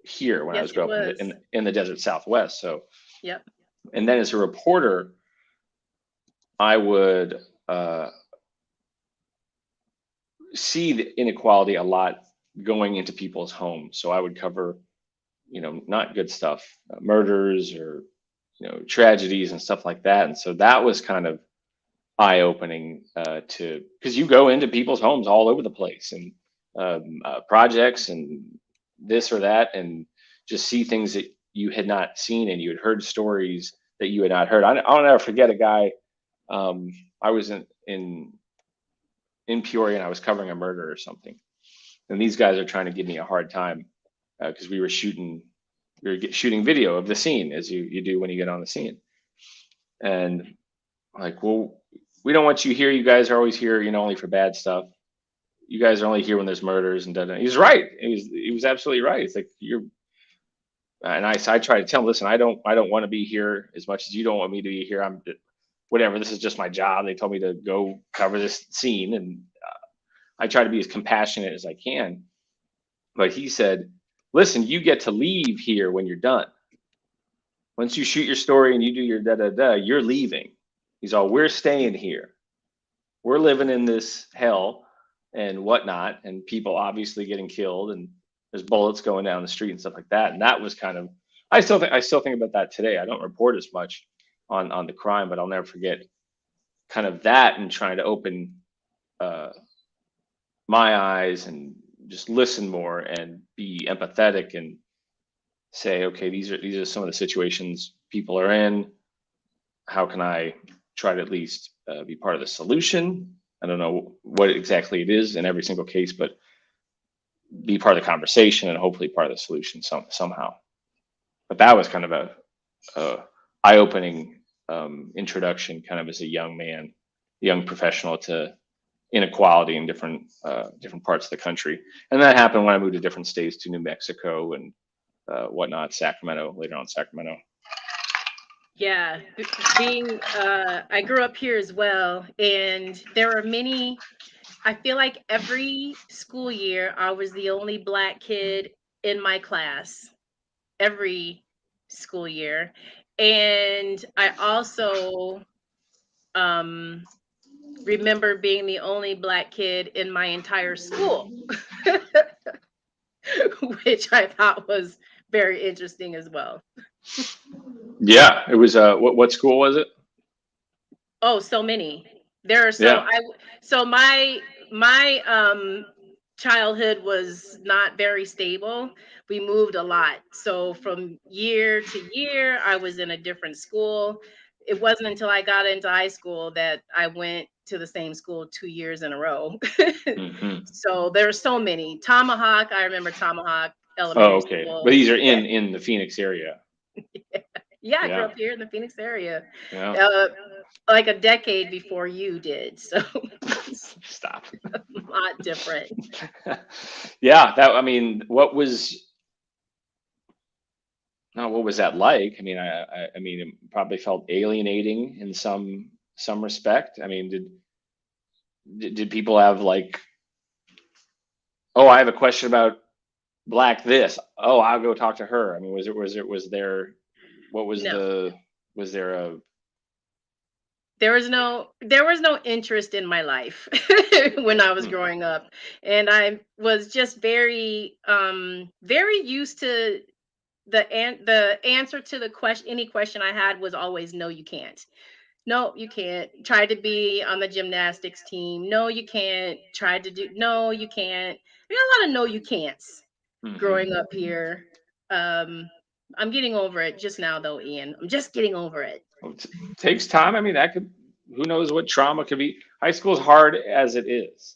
here when I was growing up in the Desert Southwest. So, yep. And then as a reporter, I would see the inequality a lot going into people's homes. So I would cover, not good stuff, murders or, tragedies and stuff like that. And so that was kind of eye-opening because you go into people's homes all over the place and projects and this or that, and just see things that you had not seen, and you had heard stories that you had not heard. I'll never forget a guy. I was in Peoria, and I was covering a murder or something, and these guys are trying to give me a hard time because we were shooting video of the scene, as you do when you get on the scene. And like, well, we don't want you here. You guys are always here, only for bad stuff. You guys are only here when there's murders and da-da. He's right. He was absolutely right. It's like and I try to tell him, listen, I don't want to be here as much as you don't want me to be here. I'm whatever. This is just my job. They told me to go cover this scene, and I try to be as compassionate as I can. But he said, listen, you get to leave here when you're done. Once you shoot your story and you do your da-da-da, you're leaving. He's all, we're staying here. We're living in this hell and whatnot, and people obviously getting killed, and there's bullets going down the street and stuff like that. And that was kind of, I still think about that today. I don't report as much on the crime, but I'll never forget kind of that and trying to open my eyes and just listen more and be empathetic and say, okay, these are some of the situations people are in. How can I try to at least be part of the solution? I don't know what exactly it is in every single case, but be part of the conversation and hopefully part of the solution somehow. But that was kind of a eye-opening introduction, kind of as a young man, young professional, to inequality in different parts of the country. And that happened when I moved to different states, to New Mexico and whatnot, Sacramento, later on Sacramento. Yeah, I grew up here as well, and there are many. I feel like every school year I was the only Black kid in my class, every school year. And I also remember being the only Black kid in my entire school, which I thought was very interesting as well. Yeah, it was. What school was it? Oh, so many. There are so my childhood was not very stable. We moved a lot. So from year to year, I was in a different school. It wasn't until I got into high school that I went to the same school 2 years in a row. Mm-hmm. So there are so many. Tomahawk, I remember Tomahawk Elementary School. But these are in the Phoenix area. Yeah, I grew up here in the Phoenix area. Yeah. Like a decade before you did. So stop. A lot different. Yeah, what was that like? I mean, it probably felt alienating in some respect. I mean, did people have like, oh, I have a question about Black this. Oh, I'll go talk to her. I mean, was there there was no interest in my life when I was growing up, and I was just very used to the answer to the question. Any question I had was always, no, you can't. No, you can't. Tried to be on the gymnastics team. No, you can't. Tried to do. No, you can't. We got a lot of no, you can'ts growing up here. I'm getting over it just now, though, Ian. I'm just getting over it. It takes time. I mean, who knows what trauma could be. High school is hard as it is.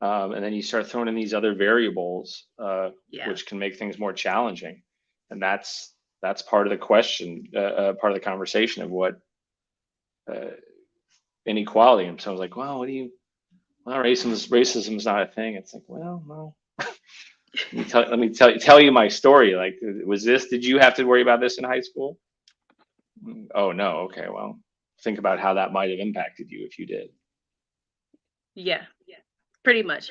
And then you start throwing in these other variables, which can make things more challenging. And that's part of the question, part of the conversation of what inequality. And so I was like, well, racism is not a thing. It's like, well, no. Let me tell you my story. Like, did you have to worry about this in high school? Oh, no. Okay. Well, think about how that might have impacted you if you did. Yeah. Pretty much.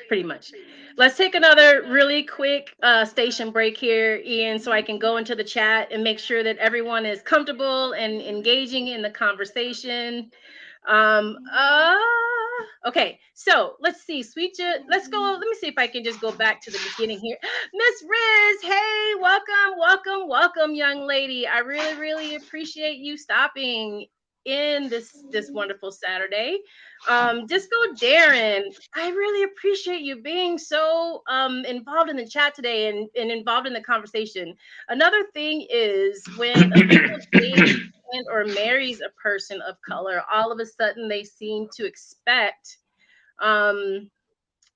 Let's take another really quick station break here, Ian, so I can go into the chat and make sure that everyone is comfortable and engaging in the conversation. Okay, so let's see, let's go. Let me see if I can just go back to the beginning here. Miss Riz, hey, welcome, young lady. I really appreciate you stopping in this wonderful Saturday. Disco Darren, I really appreciate you being so involved in the chat today and involved in the conversation. Another thing is when a people dates or marries a person of color, all of a sudden they seem to expect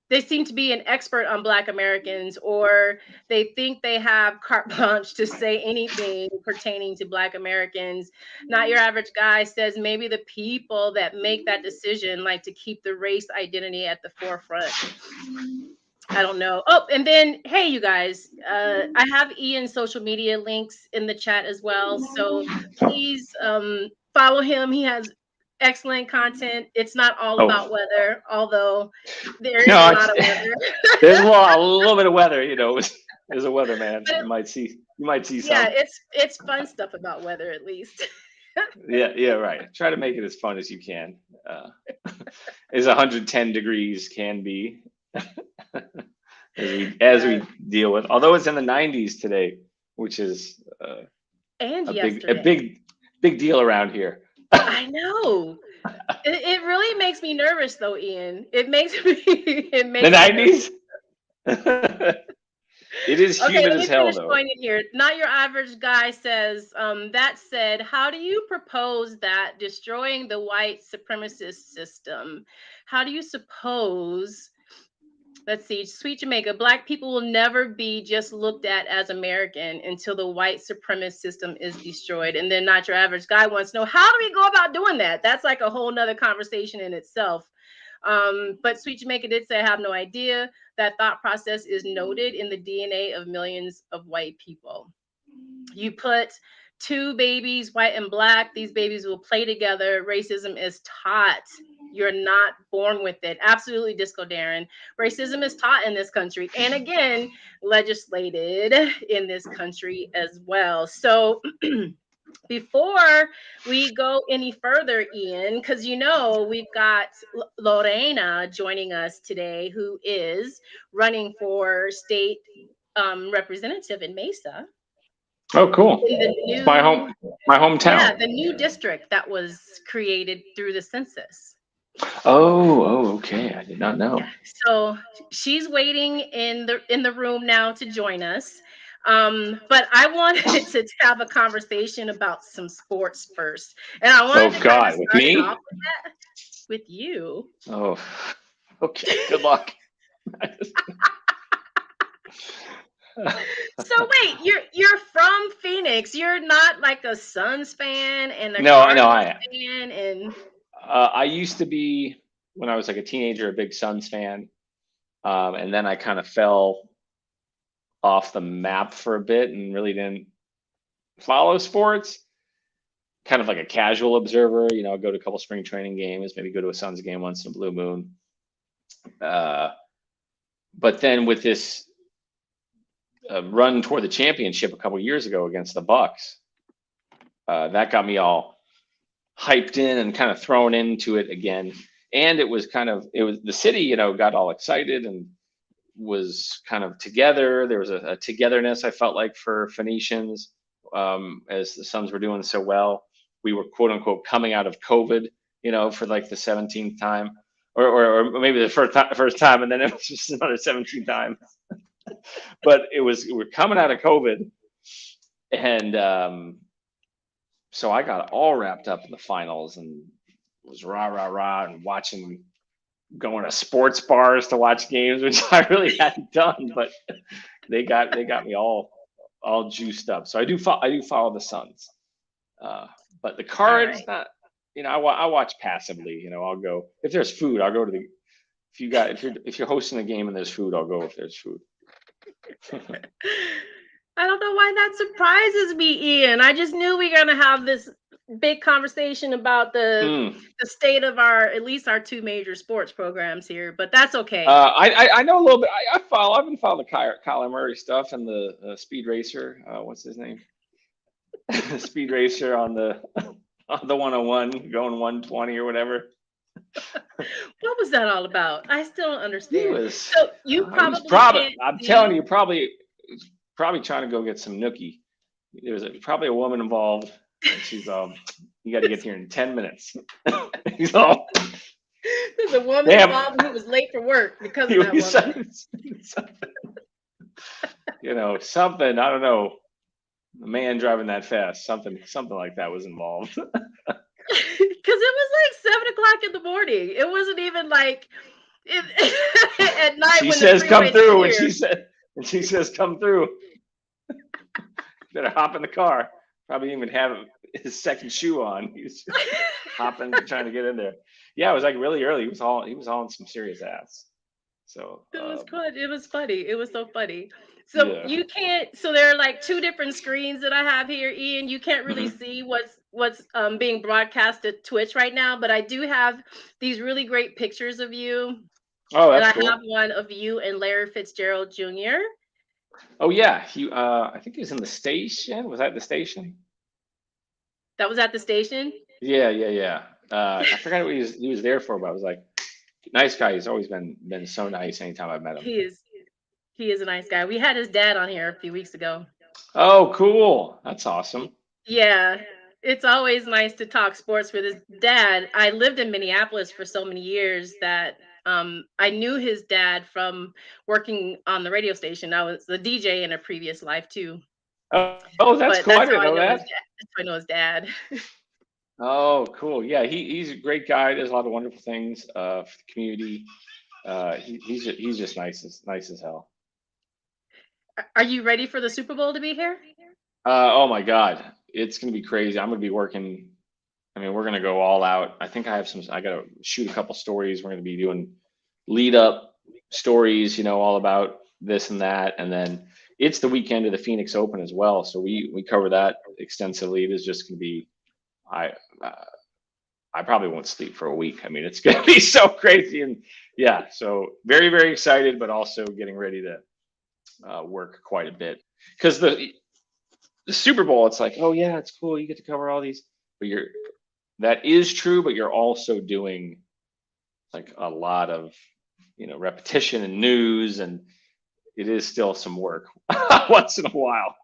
they seem to be an expert on Black Americans, or they think they have carte blanche to say anything pertaining to Black Americans. Not your average guy says maybe the people that make that decision like to keep the race identity at the forefront. I don't know. Oh, and then, hey, you guys, I have Ian's social media links in the chat as well. So please follow him. He has excellent content. It's not all about weather, although there is a lot of weather. There's a little bit of weather, you know. As a weatherman, you might see some. Yeah, it's fun stuff about weather, at least. Yeah, right. Try to make it as fun as you can. As 110 degrees can be, as we deal with. Although it's in the 90s today, which is and a big deal around here. I know. It really makes me nervous, though, Ian. It makes me. The 90s. It is humid as hell, though. Point in here. Not Your Average Guy says, that said, how do you propose that destroying the white supremacist system? How do you suppose, let's see, Sweet Jamaica, Black people will never be just looked at as American until the white supremacist system is destroyed. And then Not Your Average Guy wants to know, how do we go about doing that? That's like a whole nother conversation in itself. But Sweet Jamaica did say, I have no idea. That thought process is noted in the DNA of millions of white people. You put two babies, white and Black, these babies will play together. Racism is taught. You're not born with it. Absolutely, Disco Darren. Racism is taught in this country. And again, legislated in this country as well. So before we go any further, Ian, because we've got Lorena joining us today, who is running for state representative in Mesa. Oh, cool! It's my hometown. Yeah, the new district that was created through the census. Oh, okay. I did not know. Yeah. So she's waiting in the room now to join us. But I wanted to have a conversation about some sports first. And I wanted to God, with me? With you. Oh, okay. Good luck. So wait, you're from Phoenix. You're not like a Suns fan and No, I am. Fan and I used to be, when I was like a teenager, a big Suns fan. And then I kind of fell off the map for a bit and really didn't follow sports. Kind of like a casual observer, I'll go to a couple spring training games, maybe go to a Suns game once in a blue moon. But then with this run toward the championship a couple years ago against the Bucks, that got me all hyped in and kind of thrown into it again. And it was the city, got all excited and was kind of together. There was a togetherness, I felt like, for Phoenicians, as the Suns were doing so well. We were, quote unquote, coming out of COVID, for like the 17th time, or maybe the first time, and then it was just another 17th time. But we're coming out of COVID, and so I got all wrapped up in the finals and was rah and going to sports bars to watch games, which I really hadn't done, but they got me all juiced up. So I do follow the Suns, but the Cards, not, I watch passively. I'll go if there's food. I'll go to if you're hosting a game and there's food, I'll go if there's food. I don't know why that surprises me, Ian. I just knew we were gonna have this big conversation about the state of at least our two major sports programs here, but that's okay. I know a little bit. I've been following the Kyler Murray stuff and the speed racer. What's his name? Speed racer on the 101 going 120 or whatever. What was that all about? I still don't understand. So you I'm telling you, probably trying to go get some nookie. There's probably a woman involved. And she's you got to get here in 10 minutes. He's all. There's a woman involved who was late for work because of that woman. Something, I don't know. A man driving that fast, something like that was involved. Because it was like 7 o'clock in the morning. It wasn't even like at night. She says, "Come through," and she says, "Come through." Better hop in the car. Probably even have his second shoe on. He was just hopping, trying to get in there. Yeah, it was like really early. He was hauling some serious ass. So it was good. It was funny. It was so funny. So you can't. So there are like two different screens that I have here, Ian. You can't really see what's being broadcast at Twitch right now, but I do have these really great pictures of you. Oh, that's cool. I have one of you and Larry Fitzgerald Jr. Oh yeah, I think he was in the station. Was that the station? That was at the station? Yeah. I forgot what he was there for, but I was like, nice guy. He's always been so nice anytime I've met him. He is a nice guy. We had his dad on here a few weeks ago. Oh, cool. That's awesome. Yeah. It's always nice to talk sports with his dad. I lived in Minneapolis for so many years that I knew his dad from working on the radio station. I was the DJ in a previous life too. Oh, that's cool. I didn't know that. That's how I know his dad. Oh, cool. Yeah, he's a great guy. Does a lot of wonderful things for the community. He's just nice as hell. Are you ready for the Super Bowl to be here? Oh my God, it's gonna be crazy. I'm gonna be working. I mean, we're gonna go all out. I think I gotta shoot a couple stories. We're gonna be doing lead up stories, all about this and that, and then it's the weekend of the Phoenix Open as well. So we cover that extensively. It is just gonna be, I probably won't sleep for a week. I mean, it's gonna be so crazy, and yeah, so very, very excited, but also getting ready to work quite a bit because the Super Bowl, it's like, oh yeah, it's cool. You get to cover all these, but that is true, but you're also doing like a lot of, repetition and news, and it is still some work once in a while.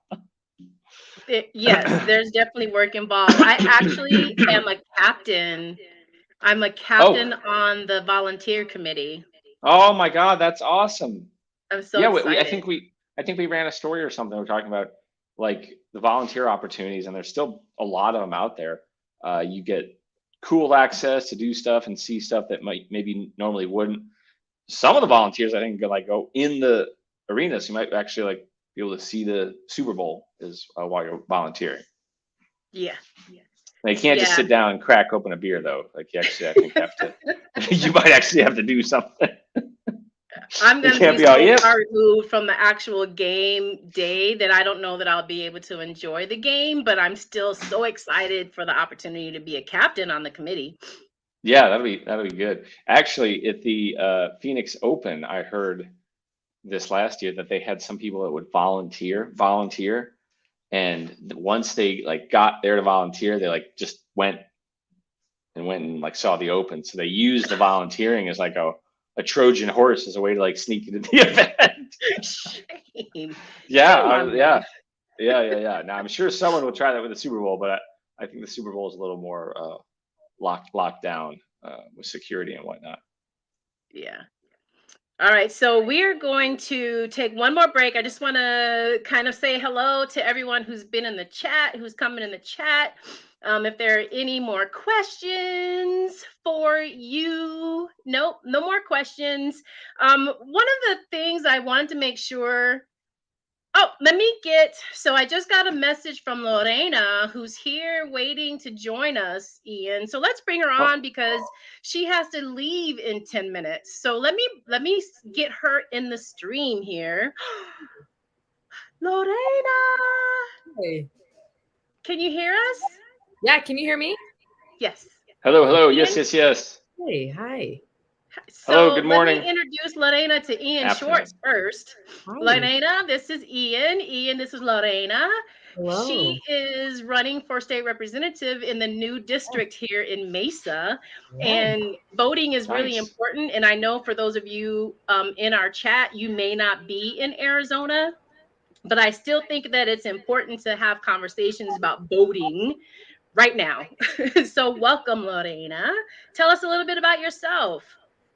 Yes, there's definitely work involved. I actually am a captain. I'm a captain on the volunteer committee. Oh my God, that's awesome. I'm so excited. I think we ran a story or something. We're talking about like the volunteer opportunities, and there's still a lot of them out there. You get cool access to do stuff and see stuff that maybe normally wouldn't. Some of the volunteers, I think, go in the arena, so you might actually like be able to see the Super Bowl while you're volunteering. Yeah. They can't just sit down and crack open a beer, though. Like you actually, I think, have to. You might actually have to do something. I'm going to be so far removed from the actual game day that I don't know that I'll be able to enjoy the game, but I'm still so excited for the opportunity to be a captain on the committee. Yeah, that'll be good. Actually, at the Phoenix Open, I heard this last year that they had some people that would volunteer, and once they like got there to volunteer, they like just went and like saw the Open. So they used the volunteering as like a Trojan horse as a way to like sneak into the event. Shame. Yeah. Now I'm sure someone will try that with the Super Bowl, but I think the Super Bowl is a little more locked down with security and whatnot. Yeah. All right, so we're going to take one more break. I just want to kind of say hello to everyone who's been in the chat, who's coming in the chat. If there are any more questions for you, nope, no more questions. One of the things I wanted to make sure. Oh, so I just got a message from Lorena, who's here waiting to join us, Ian. So let's bring her on because she has to leave in 10 minutes. So let me get her in the stream here. Lorena. Hey. Can you hear us? Yeah, can you hear me? Yes. Hello. Ian? Yes. Hey, hi. So hello, good morning. Let me introduce Lorena to Ian Schwartz first. Hi. Lorena, this is Ian. Ian, this is Lorena. Hello. She is running for state representative in the new district here in Mesa. Yeah. And voting is really important. And I know for those of you in our chat, you may not be in Arizona, but I still think that it's important to have conversations about voting right now. So welcome, Lorena. Tell us a little bit about yourself.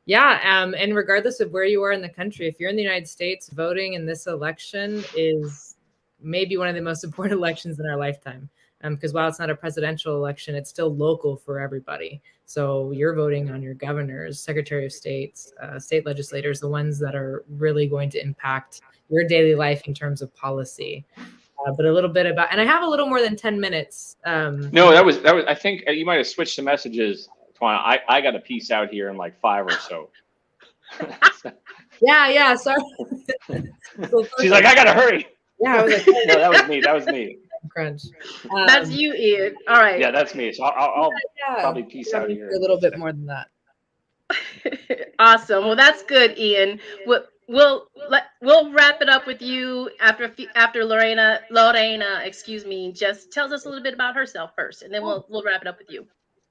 Yeah, and regardless of where you are in the country, if you're in the United States, voting in this election is maybe one of the most important elections in our lifetime. Because while it's not a presidential election, it's still local for everybody. So you're voting on your governors, secretary of states, state legislators, the ones that are really going to impact your daily life in terms of policy. But a little bit about, and I have a little more than 10 minutes. No, that was. I think you might have switched the messages. I got a piece out here in like 5 or so. Yeah. Sorry. She's like, I gotta hurry. Yeah, I was like, no, that was me. Crunch. That's you, Ian. All right. Yeah, that's me. So I'll probably piece out here a little bit more than that. Awesome. Well, that's good, Ian. we'll wrap it up with you after Lorena, excuse me, just tells us a little bit about herself first, and then we'll wrap it up with you.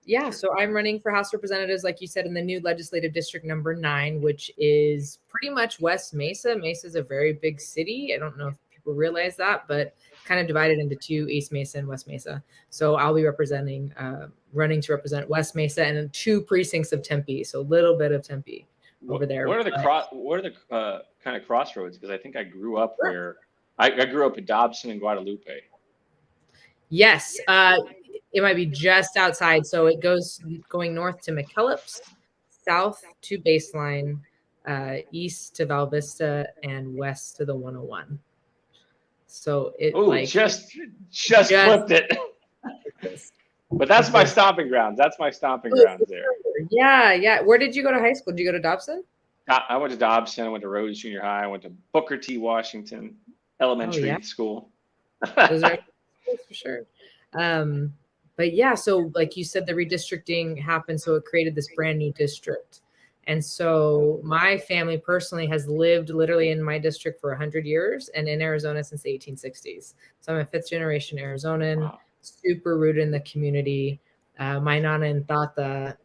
Yeah, so I'm running for House Representatives, like you said, in the new legislative district number 9, which is pretty much West Mesa. Mesa is a very big city. I don't know if people realize that, but kind of divided into 2, East Mesa and West Mesa. So I'll be running to represent West Mesa and 2 precincts of Tempe. So a little bit of Tempe over there. What are the kind of crossroads? Because I think I grew up where I grew up in Dobson and Guadalupe. Yes, it might be just outside. So it going north to McKellips, south to Baseline, east to Val Vista, and west to the 101. So it just flipped it. But that's my stomping grounds. That's my stomping grounds there. Yeah. Where did you go to high school? Did you go to Dobson? I went to Dobson. I went to Rhodes Junior High. I went to Booker T. Washington Elementary School. Those are for sure. But yeah, so like you said, the redistricting happened, so it created this brand new district. And so my family personally has lived literally in my district for 100 years and in Arizona since the 1860s. So I'm a 5th generation Arizonan. Wow. Super rooted in the community. My nana and tata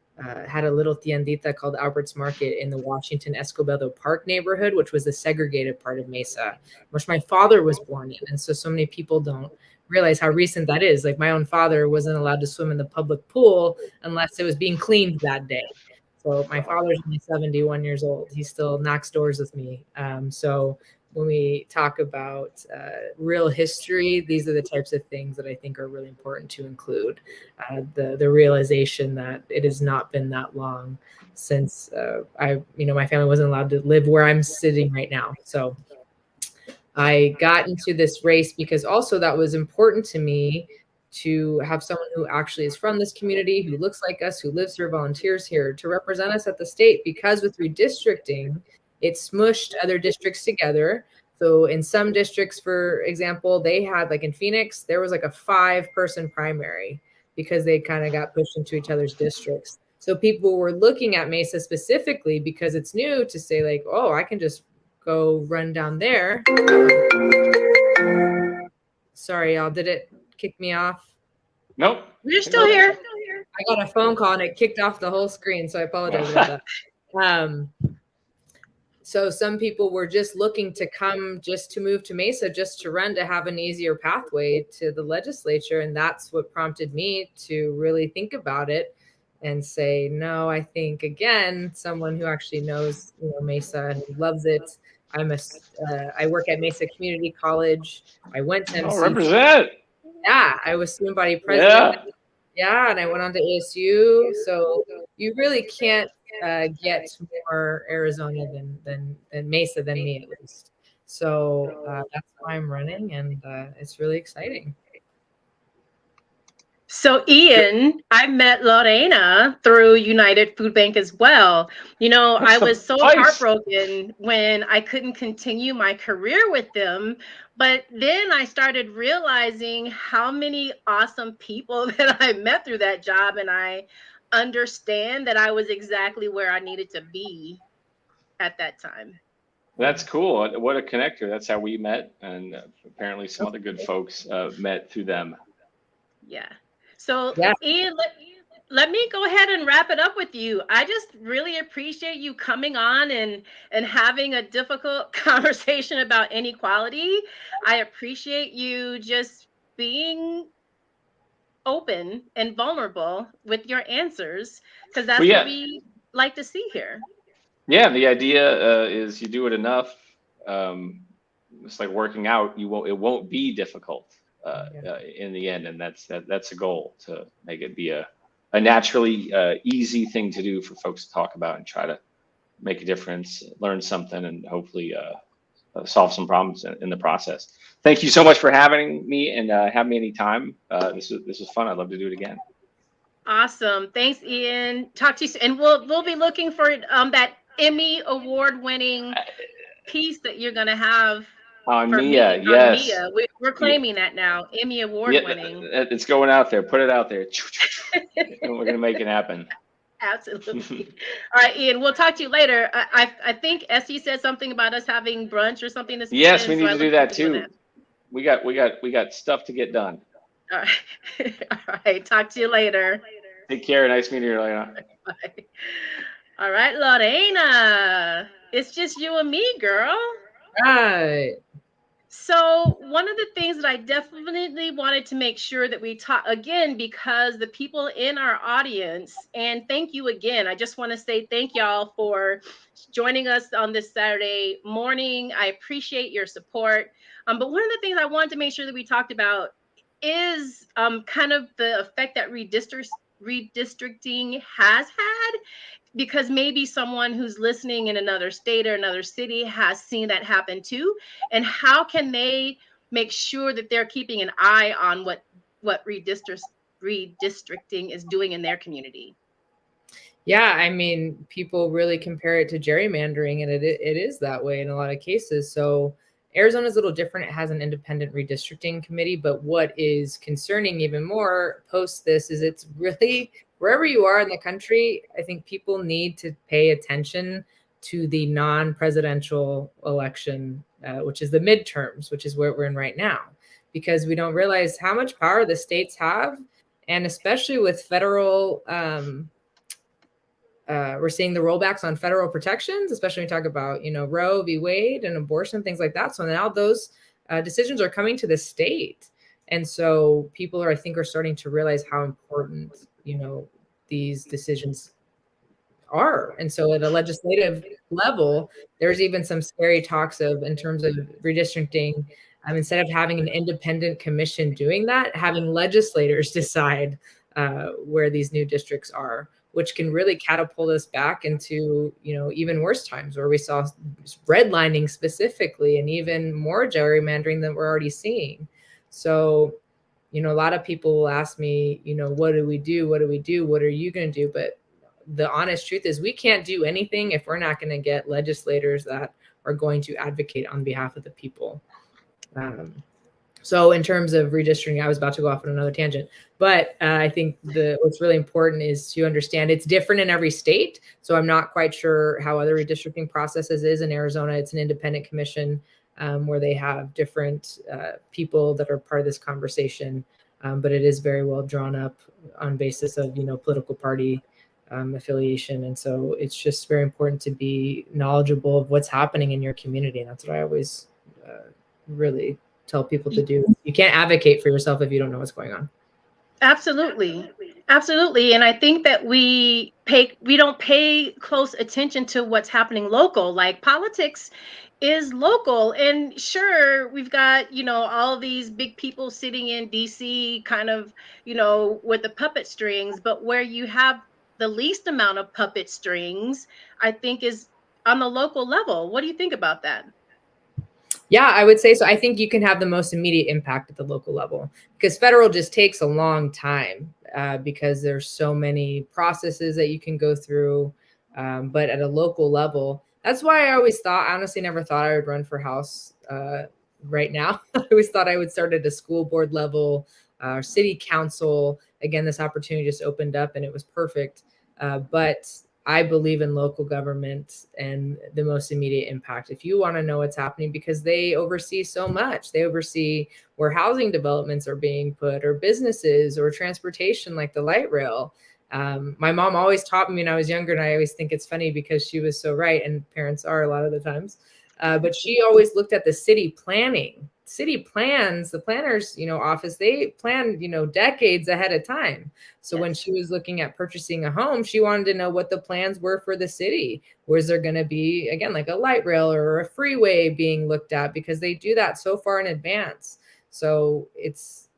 had a little tiendita called Albert's Market in the Washington Escobedo Park neighborhood, which was the segregated part of Mesa, which my father was born in. And so many people don't realize how recent that is. Like my own father wasn't allowed to swim in the public pool unless it was being cleaned that day. So my father's only 71 years old. He still knocks doors with me. So when we talk about real history, these are the types of things that I think are really important to include. The realization that it has not been that long since my family wasn't allowed to live where I'm sitting right now. So I got into this race because also that was important to me to have someone who actually is from this community, who looks like us, who lives here, volunteers here, to represent us at the state, because with redistricting, it smushed other districts together. So in some districts, for example, they had, like in Phoenix, there was like a 5-person primary because they kind of got pushed into each other's districts. So people were looking at Mesa specifically because it's new to say like, oh, I can just go run down there. Sorry, y'all, did it kick me off? Nope. We're still here. I got a phone call and it kicked off the whole screen, so I apologize about that. So some people were just looking to come just to move to Mesa, just to run, to have an easier pathway to the legislature. And that's what prompted me to really think about it and say, no, I think, again, someone who actually knows, Mesa and loves it. I work at Mesa Community College. I went to MC. Represent. Yeah, I was student body president. Yeah, and I went on to ASU. So you really can't get more Arizona than Mesa than me, at least. So that's why I'm running, and it's really exciting. So Ian, I met Lorena through United Food Bank as well. I was so heartbroken when I couldn't continue my career with them. But then I started realizing how many awesome people that I met through that job. And I understand that I was exactly where I needed to be at that time. That's cool. What a connector. That's how we met. And apparently some other good folks met through them. Yeah. So Ian, let me go ahead and wrap it up with you. I just really appreciate you coming on and having a difficult conversation about inequality. I appreciate you just being open and vulnerable with your answers, because that's what we like to see here. Yeah, the idea is you do it enough. It's like working out. It won't be difficult in the end, and that's a goal, to make it be a naturally easy thing to do for folks to talk about and try to make a difference, learn something, and hopefully solve some problems in the process. Thank you so much for having me, and have me anytime. This was fun. I'd love to do it again. Awesome. Thanks, Ian. Talk to you soon. And we'll be looking for that Emmy award-winning piece that you're going to have on Mia. Yes. Mia. We're claiming that now. Emmy award-winning. It's going out there. Put it out there. And we're going to make it happen. Absolutely. All right, Ian, we'll talk to you later. I think Essie said something about us having brunch or something this weekend. Yes, we need to do that too. We got stuff to get done. All right. All right. Talk to you later. Take care. Nice meeting you, Lorena. Bye. All right, Lorena. It's just you and me, girl. Right. So one of the things that I definitely wanted to make sure that we talk again, because the people in our audience, and thank you again. I just want to say thank y'all for joining us on this Saturday morning. I appreciate your support. But one of the things I wanted to make sure that we talked about is kind of the effect that redistricting has had, because maybe someone who's listening in another state or another city has seen that happen too. And how can they make sure that they're keeping an eye on what redistricting is doing in their community? Yeah, I mean, people really compare it to gerrymandering, and it is that way in a lot of cases. So Arizona is a little different. It has an independent redistricting committee, but what is concerning even more post this is it's really, wherever you are in the country, I think people need to pay attention to the non-presidential election, which is the midterms, which is where we're in right now, because we don't realize how much power the states have. And especially with federal, we're seeing the rollbacks on federal protections, especially when we talk about, Roe v. Wade and abortion, things like that. So now those decisions are coming to the state. And so people I think are starting to realize how important, these decisions are. And so at a legislative level, there's even some scary talks of, in terms of redistricting, instead of having an independent commission doing that, having legislators decide where these new districts are, which can really catapult us back into, even worse times where we saw redlining specifically and even more gerrymandering than we're already seeing. So, a lot of people will ask me, what do we do? What do we do? What are you going to do? But the honest truth is we can't do anything if we're not going to get legislators that are going to advocate on behalf of the people. So in terms of redistricting, I was about to go off on another tangent, but I think what's really important is to understand it's different in every state. So I'm not quite sure how other redistricting processes is in Arizona. It's an independent commission where they have different people that are part of this conversation, but it is very well drawn up on basis of, political party affiliation. And so it's just very important to be knowledgeable of what's happening in your community. And that's what I always really tell people to do. You can't advocate for yourself if you don't know what's going on. Absolutely. And I think that we don't pay close attention to what's happening local. Like politics is local, and sure, we've got, all these big people sitting in DC kind of, with the puppet strings, but where you have the least amount of puppet strings, I think, is on the local level. What do you think about that? Yeah, I would say so. I think you can have the most immediate impact at the local level, because federal just takes a long time because there's so many processes that you can go through. But at a local level, that's why I honestly never thought I would run for House right now. I always thought I would start at a school board level, city council. Again, this opportunity just opened up and it was perfect. But I believe in local government and the most immediate impact. If you want to know what's happening, because they oversee so much, they oversee where housing developments are being put, or businesses, or transportation like the light rail. My mom always taught me when I was younger, and I always think it's funny because she was so right, and parents are a lot of the times. But she always looked at the city planning. City plans, the planners, office, they plan, decades ahead of time. So when she was looking at purchasing a home, she wanted to know what the plans were for the city. Was there going to be, again, like a light rail or a freeway being looked at? Because they do that so far in advance. So it's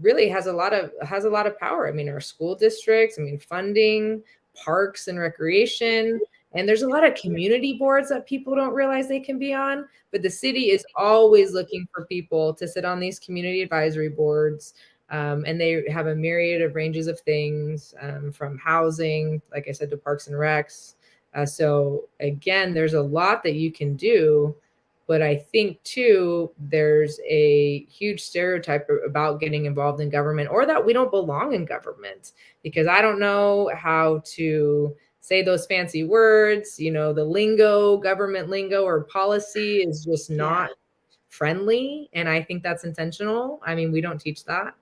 really has a lot of power. I mean, our school districts, funding, parks and recreation. And there's a lot of community boards that people don't realize they can be on, but the city is always looking for people to sit on these community advisory boards. And they have a myriad of ranges of things, from housing, like I said, to parks and recs. So again, there's a lot that you can do But I think too, there's a huge stereotype about getting involved in government, or that we don't belong in government, because I don't know how to say those fancy words. You know, the lingo, government lingo or policy is just not friendly. And I think that's intentional. I mean, we don't teach that.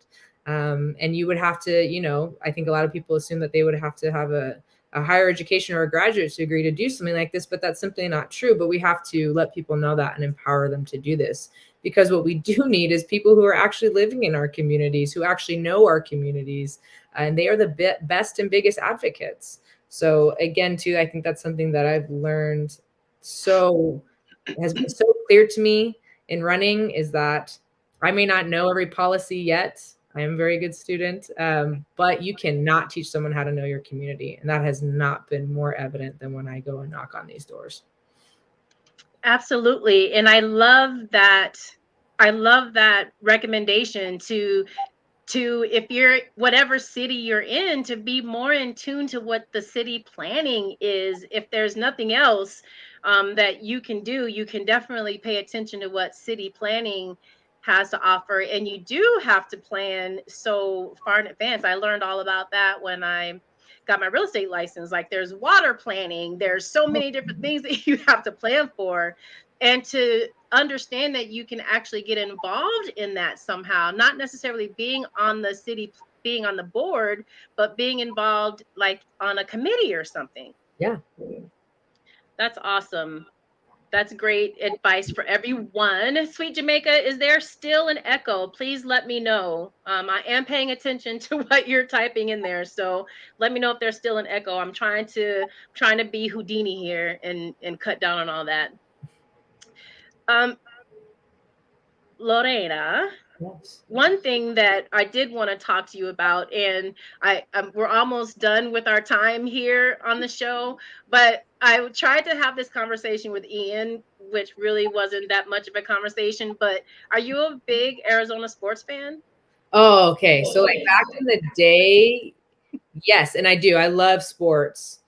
And you would have to, you know, I think a lot of people assume that they would have to have a higher education or a graduate degree to do something like this, but that's simply not true. But we have to let people know that and empower them to do this, because what we do need is people who are actually living in our communities, who actually know our communities, and they are the best and biggest advocates. So again, too, I think that's something that I've learned has been so clear to me in running, is that I may not know every policy yet. I am a very good student, but you cannot teach someone how to know your community. And that has not been more evident than when I go and knock on these doors. Absolutely. And I love that. I love that recommendation to if you're whatever city you're in, to be more in tune to what the city planning is. If there's nothing else that you can do, you can definitely pay attention to what city planning has to offer. And you do have to plan so far in advance. I learned all about that when I got my real estate license. Like, there's water planning, there's so many different things that you have to plan for, and to understand that you can actually get involved in that somehow, not necessarily being on the city, being on the board, but being involved like on a committee or something. Yeah. That's awesome. That's great advice for everyone. Sweet Jamaica, is there still an echo? Please let me know. I am paying attention to what you're typing in there, so let me know if there's still an echo. I'm trying to be Houdini here and cut down on all that. Lorena, yes. One thing that I did want to talk to you about, and we're almost done with our time here on the show, but I tried to have this conversation with Ian, which really wasn't that much of a conversation. But are you a big Arizona sports fan? Oh, okay. So like back in the day, yes, and I do. I love sports.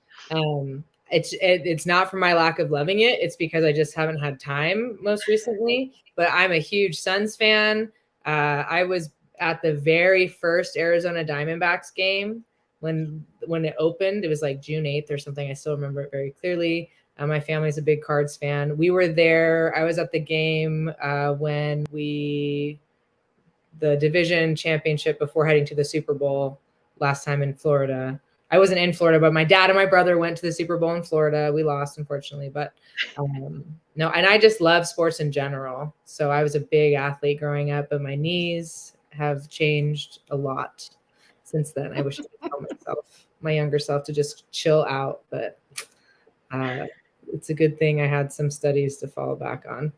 It's not for my lack of loving it. It's because I just haven't had time most recently. But I'm a huge Suns fan. I was at the very first Arizona Diamondbacks game when it opened. It was like June 8th or something. I still remember it very clearly. My family's a big Cards fan. We were there. I was at the game when the division championship before heading to the Super Bowl last time in Florida. I wasn't in Florida, but my dad and my brother went to the Super Bowl in Florida. We lost, unfortunately, but no. And I just love sports in general. So I was a big athlete growing up, but my knees have changed a lot since then. I wish I could tell my younger self to just chill out, but it's a good thing I had some studies to fall back on.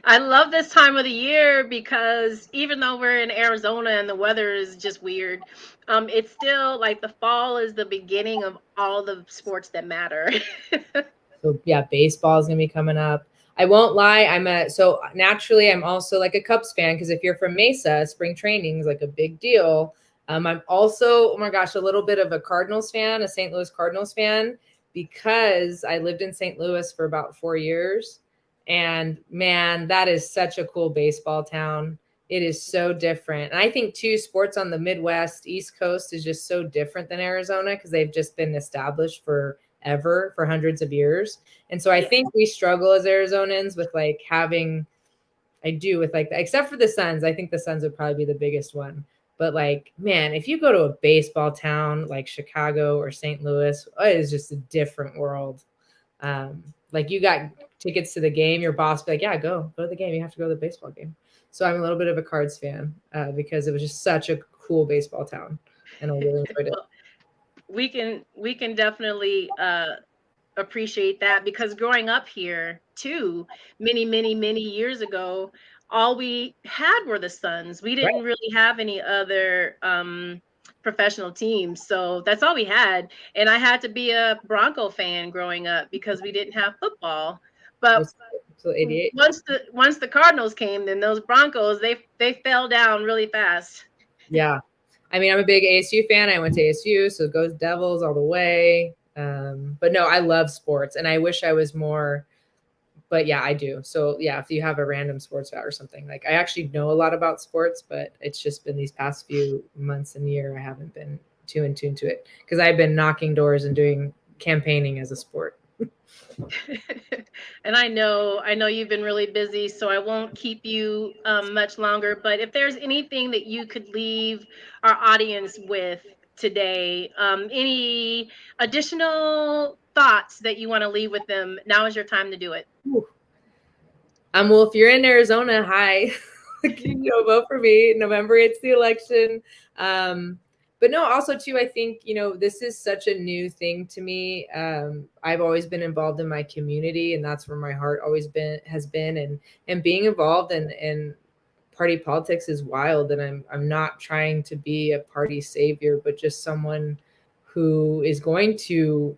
I love this time of the year because even though we're in Arizona and the weather is just weird, it's still like the fall is the beginning of all the sports that matter. So yeah, baseball is gonna be coming up. I won't lie, so naturally I'm also like a Cubs fan, because if you're from Mesa, spring training is like a big deal. I'm also, oh my gosh, a little bit of a Cardinals fan, a St. Louis Cardinals fan, because I lived in St. Louis for about 4 years. And man, that is such a cool baseball town. It is so different. And I think too, sports on the Midwest, East Coast is just so different than Arizona, because they've just been established for hundreds of years. And so I think we struggle as Arizonans with like except for the Suns. I think the Suns would probably be the biggest one. But like, man, if you go to a baseball town like Chicago or St. Louis, it is just a different world. Like, you got tickets to the game, your boss be like, yeah, go to the game. You have to go to the baseball game. So I'm a little bit of a Cards fan because it was just such a cool baseball town, and I really enjoyed it. We can definitely appreciate that, because growing up here too, many years ago, all we had were the Suns. We didn't really have any other professional teams, so that's all we had. And I had to be a Bronco fan growing up because we didn't have football. But so 88. Once the Cardinals came, then those Broncos they fell down really fast. Yeah, I mean, I'm a big ASU fan. I went to ASU, so it goes Devils all the way. But no, I love sports, and I wish I was more But yeah, I do. So yeah, if you have a random sports fact or something, like I actually know a lot about sports, but it's just been these past few months and year I haven't been too in tune to it because I've been knocking doors and doing campaigning as a sport. And I know you've been really busy, so I won't keep you much longer. But if there's anything that you could leave our audience with today, any additional thoughts that you want to leave with them, now is your time to do it. Well, if you're in Arizona, hi, vote for me. November, it's the election. But no, also too, I think, this is such a new thing to me. I've always been involved in my community, and that's where my heart has been. And being involved in party politics is wild. And I'm not trying to be a party savior, but just someone who is going to,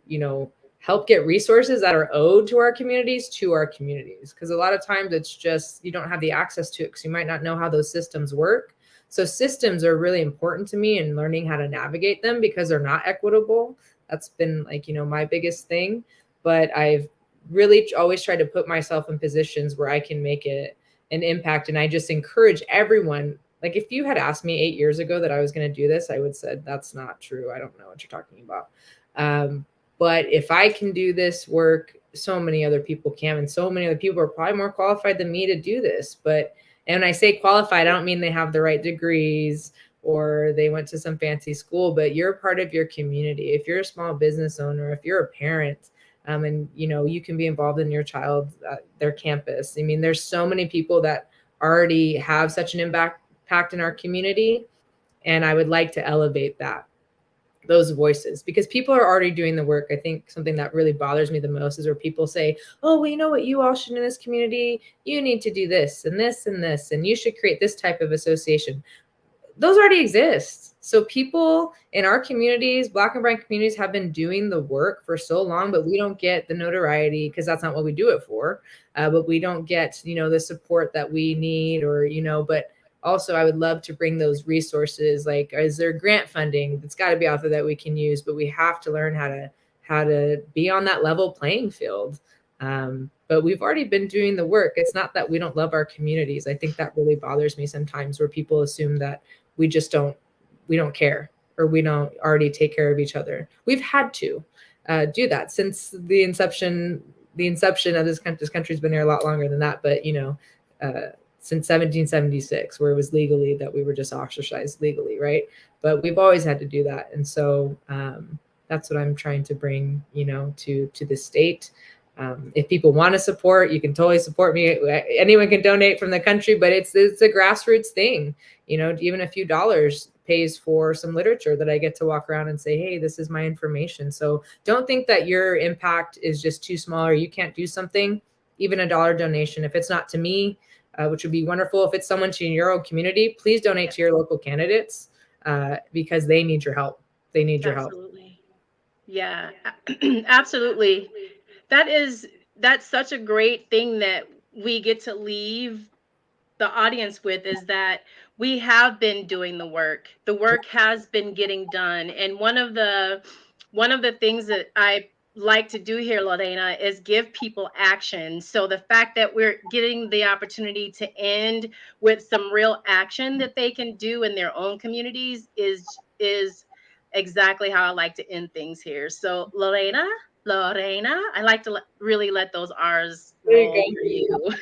help get resources that are owed to our communities. Because a lot of times it's just, you don't have the access to it because you might not know how those systems work. So systems are really important to me, and learning how to navigate them because they're not equitable. That's been my biggest thing. But I've really always tried to put myself in positions where I can make an impact. And I just encourage everyone. Like if you had asked me 8 years ago that I was going to do this, I would have said, that's not true. I don't know what you're talking about. But if I can do this work, so many other people can, and so many other people are probably more qualified than me to do this. And when I say qualified, I don't mean they have the right degrees or they went to some fancy school, but you're part of your community. If you're a small business owner, if you're a parent, and you can be involved in your child, their campus. I mean, there's so many people that already have such an impact in our community, and I would like to elevate those voices because people are already doing the work. I think something that really bothers me the most is where people say, oh, well, you know what you all should in this community, you need to do this and this and this, and you should create this type of association. Those already exist. So people in our communities, Black and brown communities, have been doing the work for so long, but we don't get the notoriety because that's not what we do it for. But we don't get, the support that we need, but also I would love to bring those resources. Like, is there grant funding that's got to be out there that we can use, but we have to learn how to be on that level playing field. But we've already been doing the work. It's not that we don't love our communities. I think that really bothers me sometimes, where people assume that we don't care, or we don't already take care of each other. We've had to do that since the inception of this country. This country's been here a lot longer than that, but since 1776, where it was legally that we were just ostracized legally, right? But we've always had to do that. And so that's what I'm trying to bring, to the state. If people want to support, you can totally support me. Anyone can donate from the country, but it's a grassroots thing. Even a few dollars pays for some literature that I get to walk around and say, hey, this is my information. So don't think that your impact is just too small or you can't do something. Even a $1 donation, if it's not to me, which would be wonderful. If it's someone to your own community, please donate to your local candidates because they need your help. They need your help. Absolutely. Yeah, absolutely. That's such a great thing that we get to leave the audience with, is that we have been doing the work. The work has been getting done. And one of the things that I like to do here, Lorena, is give people action. So the fact that we're getting the opportunity to end with some real action that they can do in their own communities is exactly how I like to end things here. So Lorena, I like to really let those R's roll for you.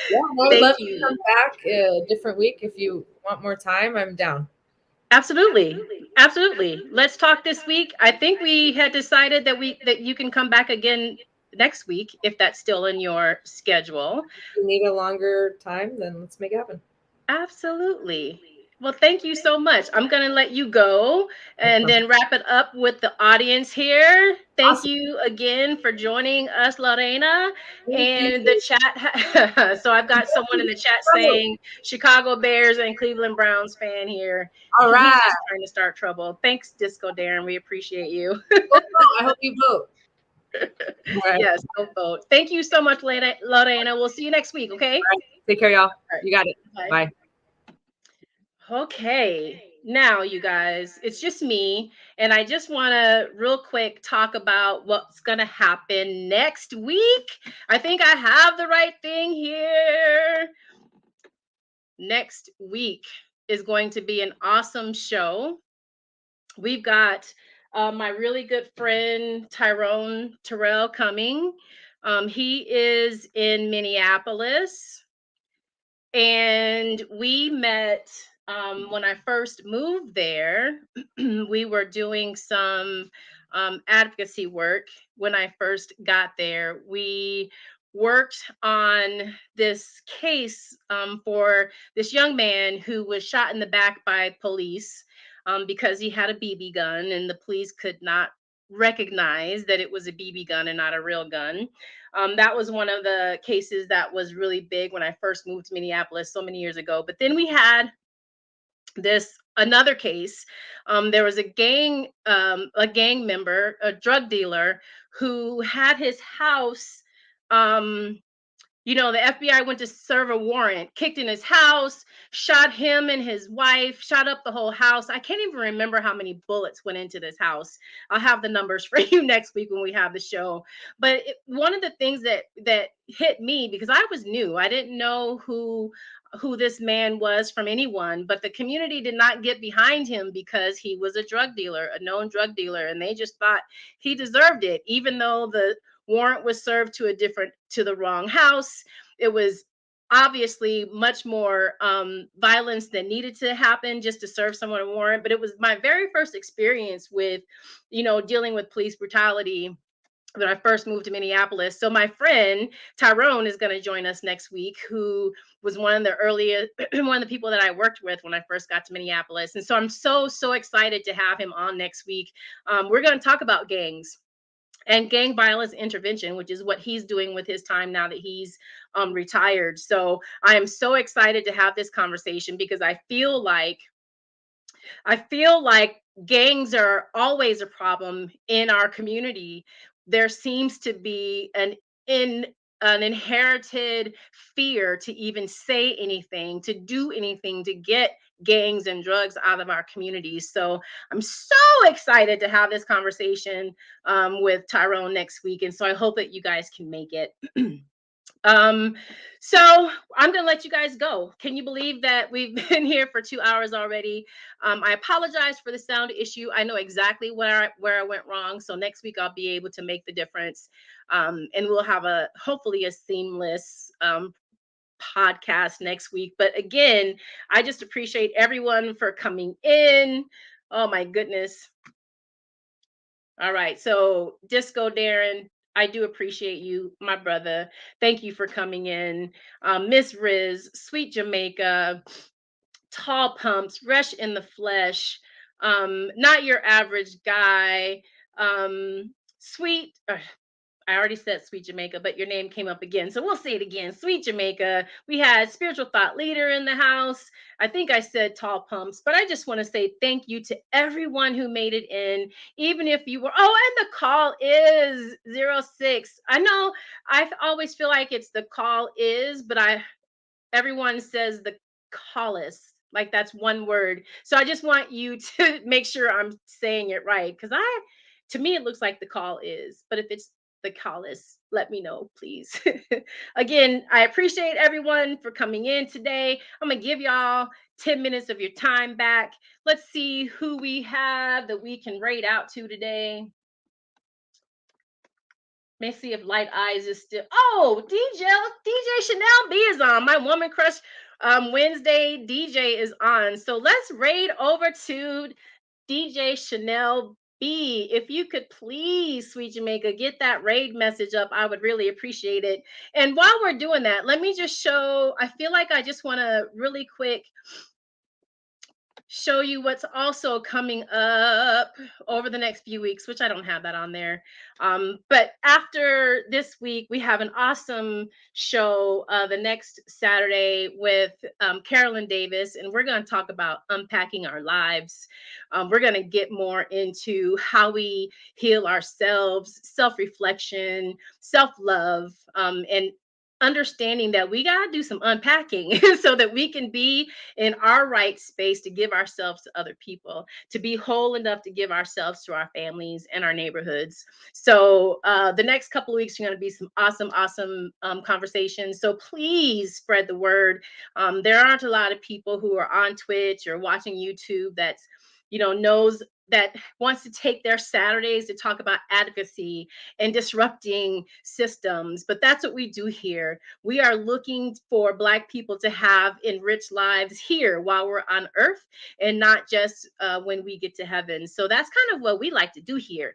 Yeah, I would love to come back a different week. If you want more time, I'm down. Absolutely. Let's talk this week. I think we had decided that you can come back again next week if that's still in your schedule. If you need a longer time, then let's make it happen. Absolutely. Well, thank you so much. I'm going to let you go and then wrap it up with the audience here. Thank you again for joining us, Lorena. And the chat. So I've got someone in the chat saying Chicago Bears and Cleveland Browns fan here. All right. He's just trying to start trouble. Thanks, Disco Darren. We appreciate you. I hope you vote. Right. Yes, go vote. Thank you so much, Lorena. We'll see you next week, okay? Right. Take care, y'all. You got it. Bye. Okay. Now, you guys, it's just me, and I just want to real quick talk about what's going to happen next week. I think I have the right thing here. Next week is going to be an awesome show. We've got my really good friend Tyrone Terrell coming. He is in Minneapolis. And we met when I first moved there. We were doing some advocacy work when I first got there. We worked on this case for this young man who was shot in the back by police because he had a BB gun, and the police could not recognize that it was a BB gun and not a real gun. That was one of the cases that was really big when I first moved to Minneapolis so many years ago. But then we had another case. There was a gang member, a drug dealer, who had his house. The FBI went to serve a warrant, kicked in his house, shot him and his wife, shot up the whole house. I can't even remember how many bullets went into this house. I'll have the numbers for you next week when we have the show. But one of the things that hit me, because I was new, I didn't know who this man was from anyone, but the community did not get behind him because he was a drug dealer, a known drug dealer, and they just thought he deserved it, even though the warrant was served to the wrong house. It was obviously much more violence than needed to happen just to serve someone a warrant. But it was my very first experience with, dealing with police brutality when I first moved to Minneapolis. So my friend Tyrone is going to join us next week, who was one of the people that I worked with when I first got to Minneapolis. And so I'm so excited to have him on next week. We're going to talk about gangs and gang violence intervention, which is what he's doing with his time now that he's retired. So I am so excited to have this conversation because I feel like gangs are always a problem in our community. There seems to be an inherited fear to even say anything, to do anything, to get gangs and drugs out of our communities. So I'm so excited to have this conversation with Tyrone next week. And so I hope that you guys can make it. So I'm going to let you guys go. Can you believe that we've been here for 2 hours already? I apologize for the sound issue. I know exactly where I went wrong. So next week I'll be able to make the difference. And we'll have hopefully a seamless podcast next week. But again, I just appreciate everyone for coming in. Oh my goodness. All right. So Disco Darren, I do appreciate you, my brother. Thank you for coming in. Miss Riz, Sweet Jamaica, Tall Pumps, Rush in the Flesh, Not Your Average Guy, Sweet. I already said Sweet Jamaica, but your name came up again. So we'll say it again. Sweet Jamaica. We had Spiritual Thought Leader in the house. I think I said Tall Pumps, but I just want to say thank you to everyone who made it in, even if you were, and the call is 06. I know I always feel like it's the call is, but everyone says the call is. Like that's one word. So I just want you to make sure I'm saying it right. Because to me, it looks like the call is, but if it's the call is, let me know, please. Again, I appreciate everyone for coming in today. I'm going to give y'all 10 minutes of your time back. Let's see who we have that we can rate out to today. Let me see if Light Eyes is still. Oh, DJ Chanel B is on. My Woman Crush Wednesday DJ is on. So let's raid over to DJ Chanel B. If you could please, Sweet Jamaica, get that raid message up, I would really appreciate it. And while we're doing that, let me just show, I feel like I just want to really quick show you what's also coming up over the next few weeks, which I don't have that on there. But after this week, we have an awesome show the next Saturday with Carolyn Davis, and we're going to talk about unpacking our lives. We're going to get more into how we heal ourselves, self-reflection, self-love, and understanding that we got to do some unpacking so that we can be in our right space to give ourselves to other people, to be whole enough to give ourselves to our families and our neighborhoods. So the next couple of weeks are going to be some awesome conversations. So please spread the word. There aren't a lot of people who are on Twitch or watching YouTube that's, knows that wants to take their Saturdays to talk about advocacy and disrupting systems. But that's what we do here. We are looking for Black people to have enriched lives here while we're on earth, and not just when we get to heaven. So that's kind of what we like to do here.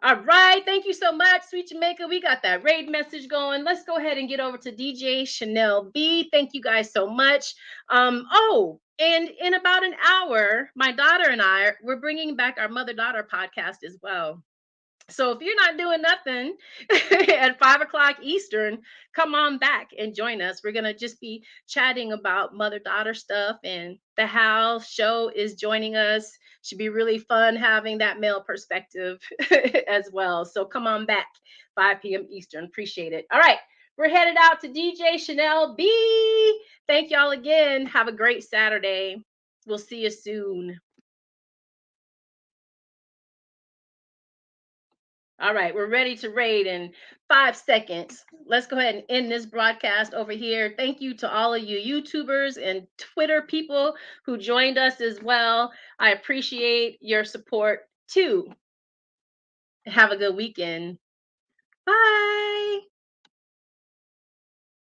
All right. Thank you so much, Sweet Jamaica. We got that raid message going. Let's go ahead and get over to DJ Chanel B. Thank you guys so much. And in about an hour, my daughter and we're bringing back our mother-daughter podcast as well. So if you're not doing nothing at 5:00 Eastern, come on back and join us. We're going to just be chatting about mother-daughter stuff, and the House show is joining us. Should be really fun having that male perspective as well. So come on back, 5 p.m. Eastern. Appreciate it. All right. We're headed out to DJ Chanel B. Thank y'all again. Have a great Saturday. We'll see you soon. All right, we're ready to raid in 5 seconds. Let's go ahead and end this broadcast over here. Thank you to all of you YouTubers and Twitter people who joined us as well. I appreciate your support too. Have a good weekend. Bye.